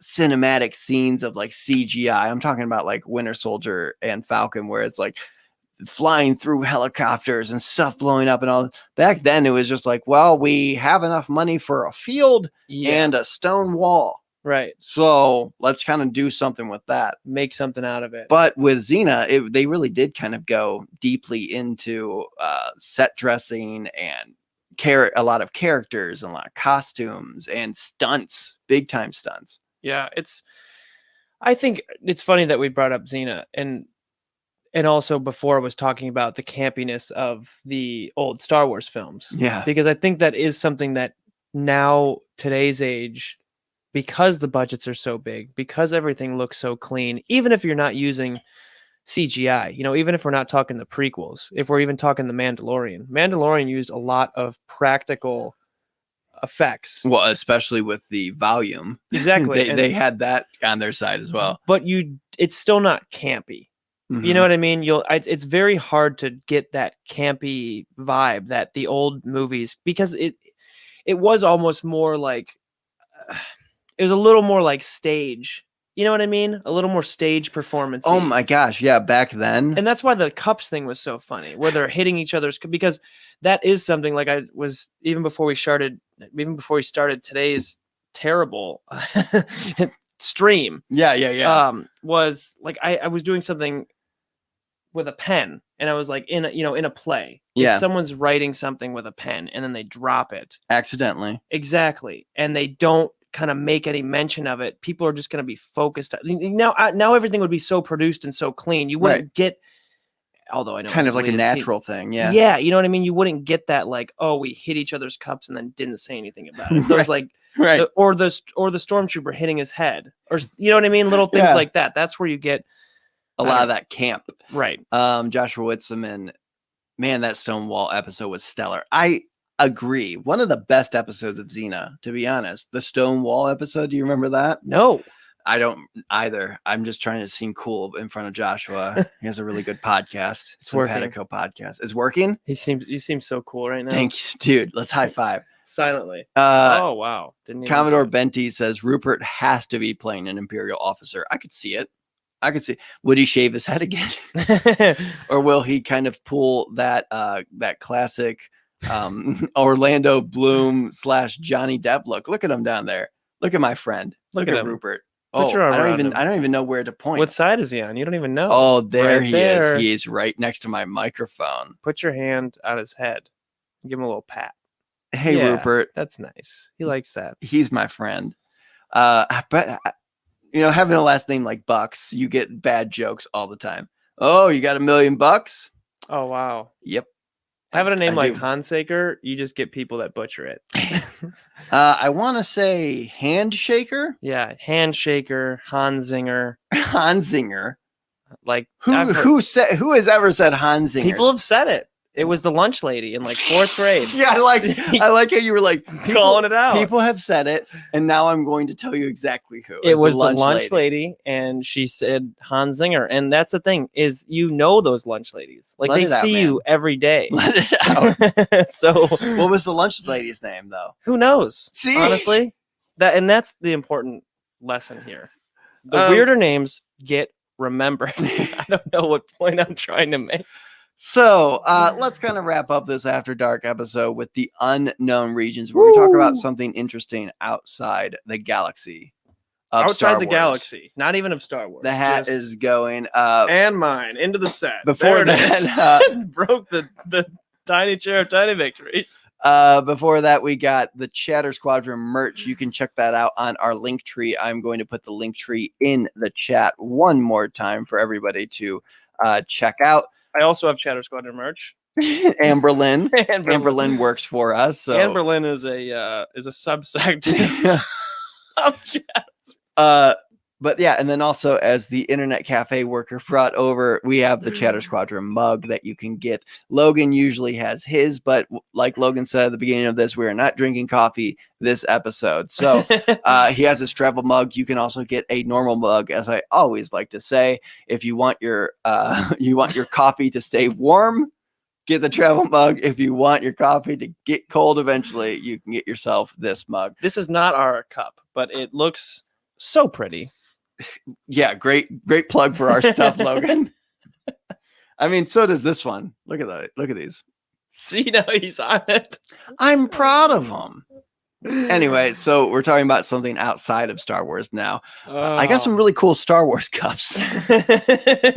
cinematic scenes of like CGI. I'm talking about like Winter Soldier and Falcon, where it's like flying through helicopters and stuff blowing up and all. Back then it was just like, well, we have enough money for a field and a stone wall. Right. So let's kind of do something with that. Make something out of it. But with Xena, they really did kind of go deeply into set dressing and a lot of characters and a lot of costumes and stunts, big time stunts. Yeah, I think it's funny that we brought up Xena, and also before I was talking about the campiness of the old Star Wars films. Yeah. Because I think that is something that now, today's age, because the budgets are so big, because everything looks so clean, even if you're not using CGI, even if we're not talking the prequels, if we're even talking the Mandalorian used a lot of practical effects. Well, especially with the volume. Exactly. they had that on their side as well. But it's still not campy. You know what I mean? It's very hard to get that campy vibe that the old movies, because it was almost more like, it was a little more like stage. You know what I mean? A little more stage performance. Oh my gosh, yeah, back then. And that's why the cups thing was so funny, where they're hitting each other's, because that is something like I was, even before we started today's terrible stream. Yeah. Was like I was doing something with a pen, and I was like in a play. Yeah. If someone's writing something with a pen and then they drop it accidentally. Exactly. And they don't kind of make any mention of it, people are just going to be focused. Now everything would be so produced and so clean. You wouldn't get, although I know kind of like a natural thing. Yeah. Yeah. You know what I mean? You wouldn't get that, like, oh, we hit each other's cups and then didn't say anything about it. Those right. Or the stormtrooper hitting his head, or, you know what I mean? Little things like that. That's where you get a lot of that camp. Right. Joshua Whitsaman, man, that Stonewall episode was stellar. I agree. One of the best episodes of Xena, to be honest. The Stonewall episode. Do you remember that? No. I don't either. I'm just trying to seem cool in front of Joshua. He has a really good podcast. It's Simpatico podcast. It's working. You seem so cool right now. Thank you, dude. Let's high five silently. Oh wow! Commodore Benty says Rupert has to be playing an Imperial officer. I could see it. Would he shave his head again, or will he kind of pull that classic Orlando Bloom / Johnny Depp look? Look at him down there. Look at my friend. Look at Rupert. Oh, I don't even know where to point. What side is he on? You don't even know. Oh, there he is. He is right next to my microphone. Put your hand on his head. Give him a little pat. Hey, yeah, Rupert. That's nice. He likes that. He's my friend. But having a last name like Bucks, you get bad jokes all the time. Oh, you got $1 million? Oh, wow. Yep. Having a name like Hansaker, you just get people that butcher it. I want to say Handshaker. Yeah, Handshaker, Hansinger. Hansinger. Like who has ever said Hansinger? People have said it. It was the lunch lady in like 4th grade. Yeah, I like how you were like calling it out. People have said it, and now I'm going to tell you exactly who. It was the lunch lady, and she said Hansinger. And that's the thing, is those lunch ladies. Like, they see you every day. Let it out. So what was the lunch lady's name though? Who knows? See? Honestly. That's the important lesson here. The weirder names get remembered. I don't know what point I'm trying to make. So let's kind of wrap up this After Dark episode with the unknown regions, where we talk about something interesting outside the galaxy. Outside the galaxy, not even of Star Wars. The hat is going and mine into the set. Before that, broke the tiny chair of tiny victories. Before that, we got the Chatter Squadron merch. You can check that out on our link tree. I'm going to put the link tree in the chat one more time for everybody to check out. I also have Chatter Squadron merch. Amberlyn. Amberlyn works for us. So Amberlyn is a subsect of Chatter. But yeah, and then also as the internet cafe worker brought over, we have the Chatter Squadron mug that you can get. Logan usually has his, but like Logan said at the beginning of this, we are not drinking coffee this episode. So he has his travel mug. You can also get a normal mug, as I always like to say. If you want your coffee to stay warm, get the travel mug. If you want your coffee to get cold eventually, you can get yourself this mug. This is not our cup, but it looks so pretty. Yeah, great plug for our stuff, Logan. I mean, so does this one. Look at that. Look at these. See, now he's on it. I'm proud of them. Anyway, so we're talking about something outside of Star Wars now. I got some really cool Star Wars cups.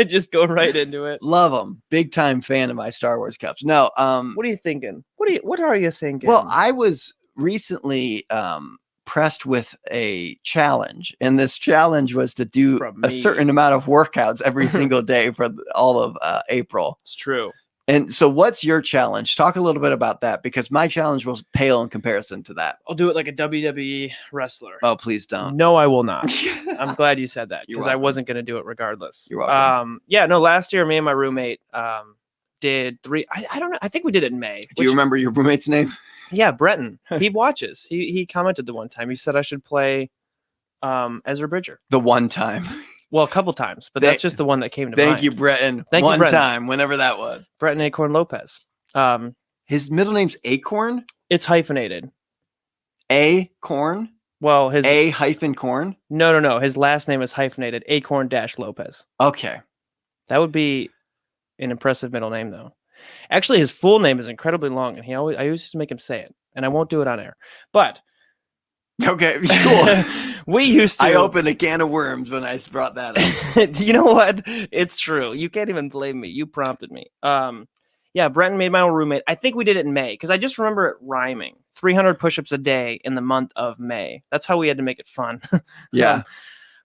Just go right into it. Love them. Big time fan of my Star Wars cups. No, What are you thinking? What are you thinking? well, I was recently pressed with a challenge, and this challenge was to do From a me. certain amount of workouts every single day for all of April. It's true. And so what's your challenge? Talk a little bit about that, because my challenge was pale in comparison to that. I'll do it like a WWE wrestler. Oh, please don't. No, I will not. I'm glad you said that You're because I welcome. wasn't going to do it regardless. You're welcome. Yeah, no, last year, me and my roommate did 3. I don't know. I think we did it in May. Do you remember your roommate's name? Yeah, Breton. He watches. He commented the one time. He said I should play Ezra Bridger. The one time. Well, a couple times, but that's just the one that came to mind. Thank you, Breton. Thank you, one Breton. time, whenever that was. Breton Acorn Lopez. His middle name's Acorn? It's hyphenated. Acorn? Well, his A-corn? no. His last name is hyphenated. Acorn-Lopez. Okay. That would be an impressive middle name, though. Actually, his full name is incredibly long, and I always used to make him say it, and I won't do it on air. But Okay, cool. we used to. I opened a can of worms when I brought that up. You know what? It's true. You can't even blame me. You prompted me. Yeah, Brenton made my old roommate. I think we did it in May because I just remember it rhyming. 300 push-ups a day in the month of May. That's how we had to make it fun. Yeah.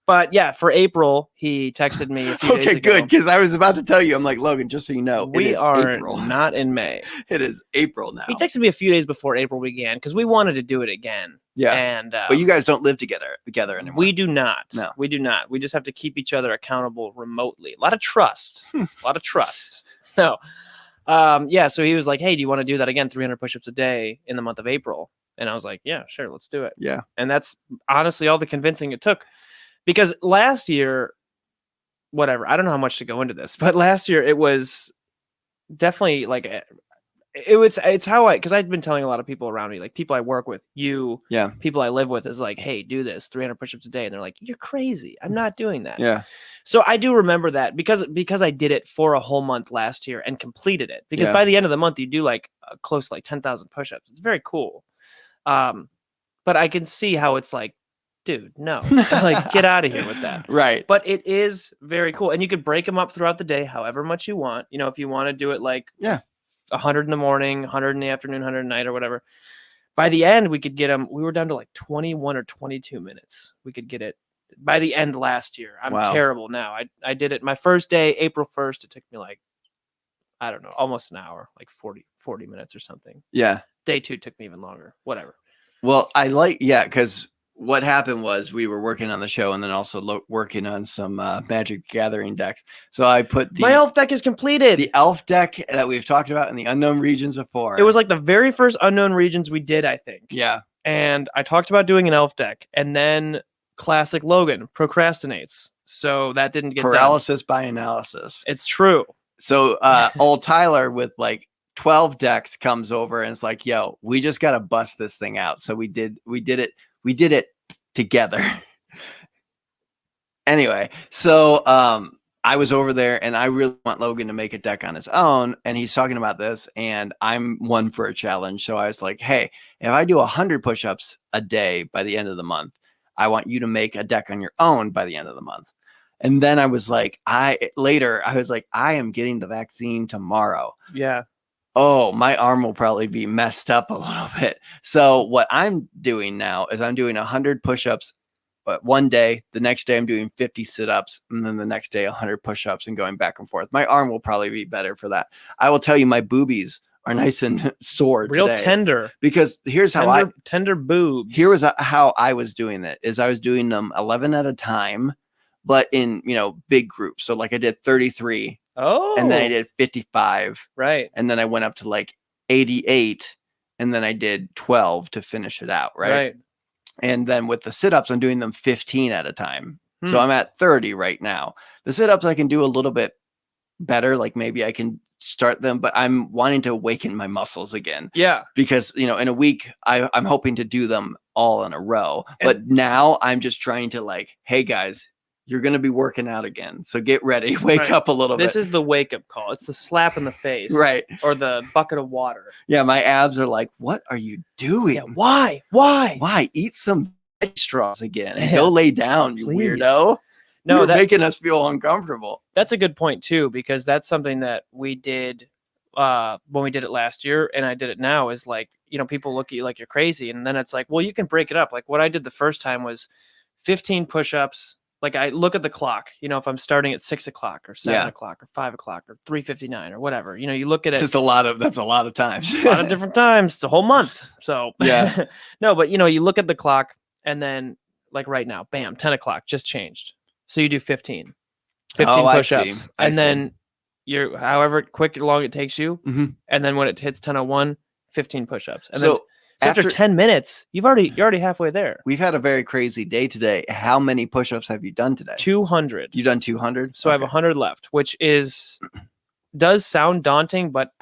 But yeah, for April, he texted me a few days Okay, ago. good, because I was about to tell you, I'm like, Logan, just so you know, it We is are April. not in May. It is April now. He texted me a few days before April began because we wanted to do it again. Yeah. And But you guys don't live together anymore. we do not. No. We do not. We just have to keep each other accountable remotely. A lot of trust. A lot of trust. No. Yeah. So he was like, "Hey, do you want to do that again? 300 push-ups a day in the month of April?" And I was like, "Yeah, sure, let's do it." Yeah. And that's honestly all the convincing it took, because last year, whatever. I don't know how much to go into this, but last year it was definitely like it's how because I'd been telling a lot of people around me, like people I work with, Yeah. people I live with, is like, "Hey, do this 300 push-ups a day," and they're like, "You're crazy. I'm not doing that." Yeah. So I do remember that because I did it for a whole month last year and completed it. Because Yeah. by the end of the month, you do like close to like 10,000 push-ups. It's very cool. But I can see how it's like, dude, no, like get out of here with that. Right. But it is very cool, and you could break them up throughout the day, however much you want. You know, if you want to do it like Yeah. 100 in the morning, 100 in the afternoon, 100 at night, or whatever. By the end, we could get them. We were down to like 21 or 22 minutes. We could get it by the end last year. I'm Wow. terrible now. I did it my first day, April 1st. It took me like, I don't know, almost an hour, like 40 minutes or something. Yeah. Day 2 took me even longer. Whatever. Well, because what happened was we were working on the show and then also working on some Magic Gathering decks. So I put My elf deck is completed. the elf deck that we've talked about in the unknown regions before. It was like the very first unknown regions we did, I think. Yeah. And I talked about doing an elf deck, and then classic Logan procrastinates. So that didn't get done. Paralysis by analysis. It's true. So old Tyler with like 12 decks comes over and it's like, yo, we just got to bust this thing out. So we did it together. Anyway, so I was over there and I really want Logan to make a deck on his own. And he's talking about this and I'm one for a challenge. So I was like, hey, if I do 100 push-ups a day by the end of the month, I want you to make a deck on your own by the end of the month. And then I was like, I am getting the vaccine tomorrow. Yeah. Oh, my arm will probably be messed up a little bit. So what I'm doing now is I'm doing 100 push-ups one day. The next day I'm doing 50 sit-ups, and then the next day 100 push-ups and going back and forth. My arm will probably be better for that. I will tell you, my boobies are nice and sore Real today, tender. because here's how Tender boobs. here was how I was doing it. Is I was doing them 11 at a time. but in, big groups. So like I did 33 Oh, and then I did 55 right. and then I went up to like 88 and then I did 12 to finish it out. Right. And then with the sit-ups, I'm doing them 15 at a time. So I'm at 30 right now. The sit-ups I can do a little bit better. Like maybe I can start them, but I'm wanting to awaken my muscles again. Yeah. Because, in a week, I'm hoping to do them all in a row. But now I'm just trying to like, hey guys, you're going to be working out again. So get ready. Wake up a little bit. This is the wake-up call. It's the slap in the face. Right. Or the bucket of water. Yeah, my abs are like, what are you doing? Yeah, why? Why? Eat some veg straws again and go lay down, you Please. weirdo. No, You're making us feel uncomfortable. That's a good point too, because that's something that we did when we did it last year, and I did it now. Is like, people look at you like you're crazy, and then it's like, well, you can break it up. Like what I did the first time was 15 push-ups. Like I look at the clock, if I'm starting at 6 o'clock or 7 o'clock or 5 o'clock or 3:59 or whatever, you look at it. That's a lot of times. A lot of different times. It's a whole month. So yeah. No, but you look at the clock and then like right now, bam, 10 o'clock just changed. So you do 15 push-ups. And then you're however quick or long it takes you. Mm-hmm. And then when it hits 10:01, 15 push-ups. And so after 10 minutes, you're already halfway there. We've had a very crazy day today. How many push-ups have you done today? 200. You done 200? So I have 100 left, which does sound daunting, but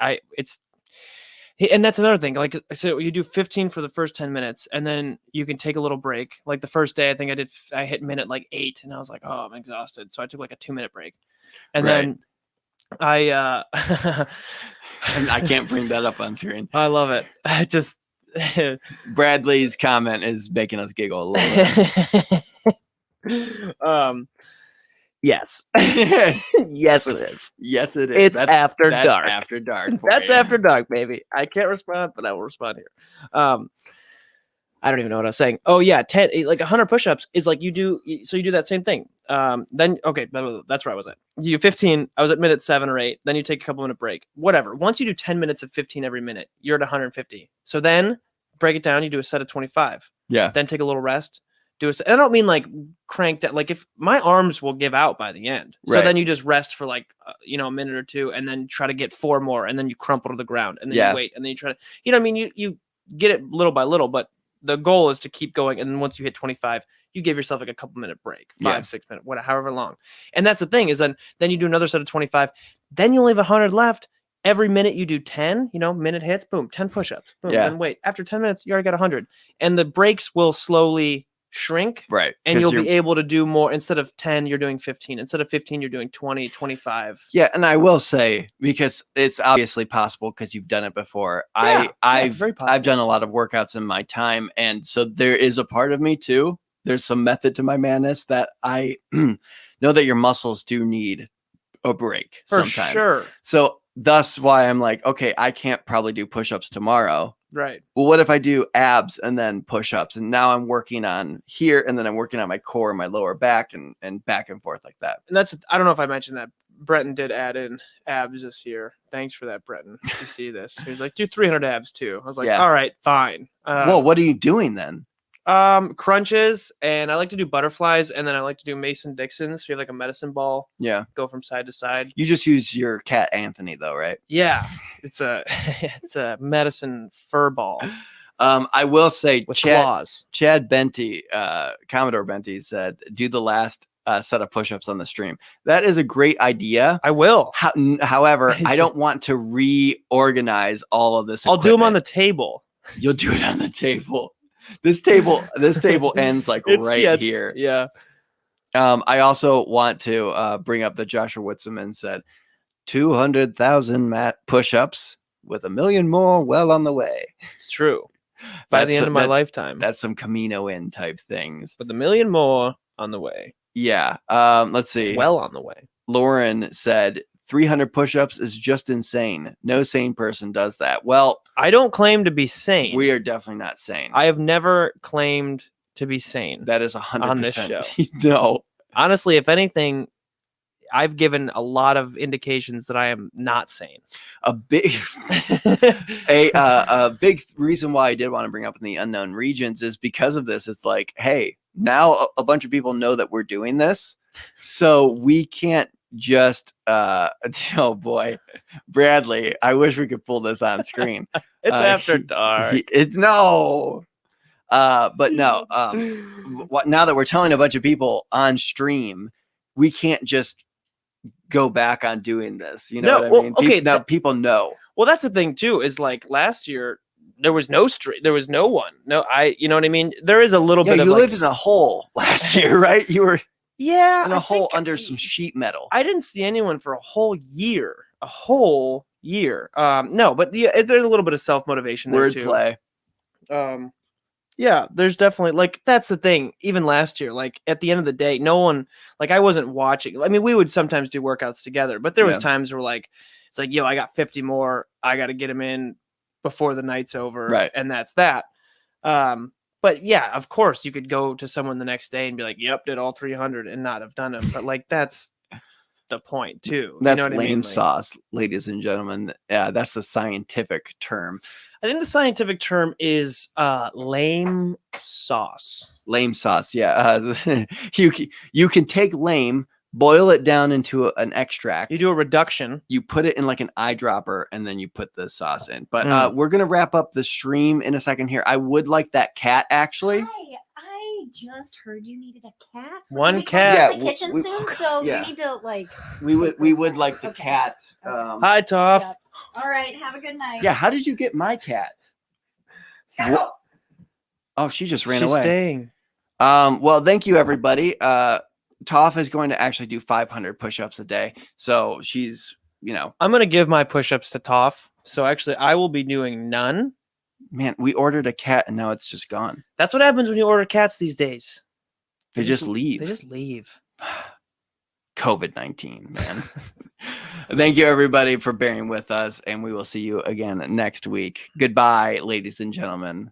and that's another thing. Like, so you do 15 for the first 10 minutes, and then you can take a little break. Like the first day, I think I hit minute like 8, and I was like, oh, I'm exhausted. So I took like a 2-minute break, and then I and I can't bring that up on screen. I love it. I just Bradley's comment is making us giggle a little bit. Yes. Yes, it is. Yes, it is. It's after dark. After dark. That's after dark, baby. I can't respond, but I will respond here. I don't even know what I was saying. Oh yeah, 100 push-ups is like you do that same thing. Then okay, that's where I was at. You do 15. I was at minute 7 or 8. Then you take a couple minute break. Whatever. Once you do 10 minutes of 15 every minute, you're at 150. So then break it down. You do a set of 25. Yeah. Then take a little rest. And I don't mean like cranked out. Like if my arms will give out by the end. So then you just rest for like a minute or two, and then try to get 4 more, and then you crumple to the ground, and then you wait, and then you try to you get it little by little, but the goal is to keep going. And then once you hit 25, you give yourself like a couple minute break, 5-6 minutes, whatever, however long. And that's the thing is then you do another set of 25. Then you only have 100 left. Every minute you do 10, minute hits, boom, 10 push-ups. Boom, then wait. After 10 minutes, you already got 100. And the breaks will slowly shrink. Right. And you'll be able to do more. Instead of 10, you're doing 15. Instead of 15, you're doing 20, 25. Yeah, and I will say, because it's obviously possible because you've done it before. I've done a lot of workouts in my time, and so there is a part of me too. There's some method to my madness that I know that your muscles do need a break sometimes. Sure. So thus why I'm like, okay, I can't probably do push-ups tomorrow. Right. Well, what if I do abs and then push-ups? And now I'm working on here, and then I'm working on my core and my lower back and back and forth like that. And I don't know if I mentioned that. Breton did add in abs this year. Thanks for that, Breton. You see this. He's like, do 300 abs too. I was like, all right, fine. Well, what are you doing then? Crunches, and I like to do butterflies, and then I like to do Mason Dixons. So you have like a medicine ball. Yeah. Go from side to side. You just use your cat Anthony though, right? Yeah. It's a medicine fur ball. I will say with claws. Chad Benty, Commodore Benty said, do the last set of push-ups on the stream. That is a great idea. I will. However, I don't want to reorganize all of this. I'll do them on the table. You'll do it on the table. This table ends like here. Yeah. I also want to bring up that Joshua Witzman said 200,000 push-ups with 1 million more well on the way. It's true. By the end of my lifetime. That's some Camino in type things. With 1 million more on the way. Yeah. Let's see. Well on the way. Lauren said 300 push-ups is just insane. No sane person does that. Well, I don't claim to be sane. We are definitely not sane. I have never claimed to be sane. That is 100% on this show. No. Honestly, if anything, I've given a lot of indications that I am not sane. A big reason why I did want to bring up in the unknown regions is because of this. It's like, hey, now a bunch of people know that we're doing this. So we can't just oh boy, Bradley, I wish we could pull this on screen. It's after he- dark. it's no. But no, now that we're telling a bunch of people on stream, we can't just go back on doing this. You know No, what I well, mean? okay, Now people know. Well, that's the thing too. Is like last year there was no stream. There was no one. No, you know what I mean. There is a little Yeah, bit you of lived like, in a hole last year, right? You were yeah, in a I hole think under some sheet metal. I didn't see anyone for a whole year. A whole year. No, but there's a little bit of self motivation there too. Wordplay. Yeah, there's definitely like that's the thing. Even last year, like at the end of the day, no one like I wasn't watching. I mean, we would sometimes do workouts together, but there was Yeah. times where like it's like, yo, I got 50 more. I got to get them in before the night's over, Right. and that's that. But yeah, of course, you could go to someone the next day and be like, "Yep, did all 300," and not have done them. But like that's the point too. That's you know what lame I mean? Like, sauce, ladies and gentlemen. Yeah, that's the scientific term. I think the scientific term is lame sauce. Lame sauce. Yeah. You can take lame, boil it down into an extract. You do a reduction. You put it in like an eyedropper, and then you put the sauce in. But we're gonna wrap up the stream in a second here. I would like that cat actually. Hi, I just heard you needed a cat. We're One gonna be cat. going to the kitchen we- soon, so yeah. you need to like. We would take this would first. like the Okay. cat. Okay. Hi, Toph. Yep. All right. Have a good night. Yeah. How did you get my cat? Go. Oh, she just ran She's away. staying. Well, thank you, everybody. Toph is going to actually do 500 push-ups a day. So she's, I'm gonna give my push-ups to Toph. So actually, I will be doing none. man, we ordered a cat and now it's just gone. That's what happens when you order cats these days. They just leave. They just leave. COVID-19, man. Thank you, everybody, for bearing with us. And we will see you again next week. Goodbye, ladies and gentlemen.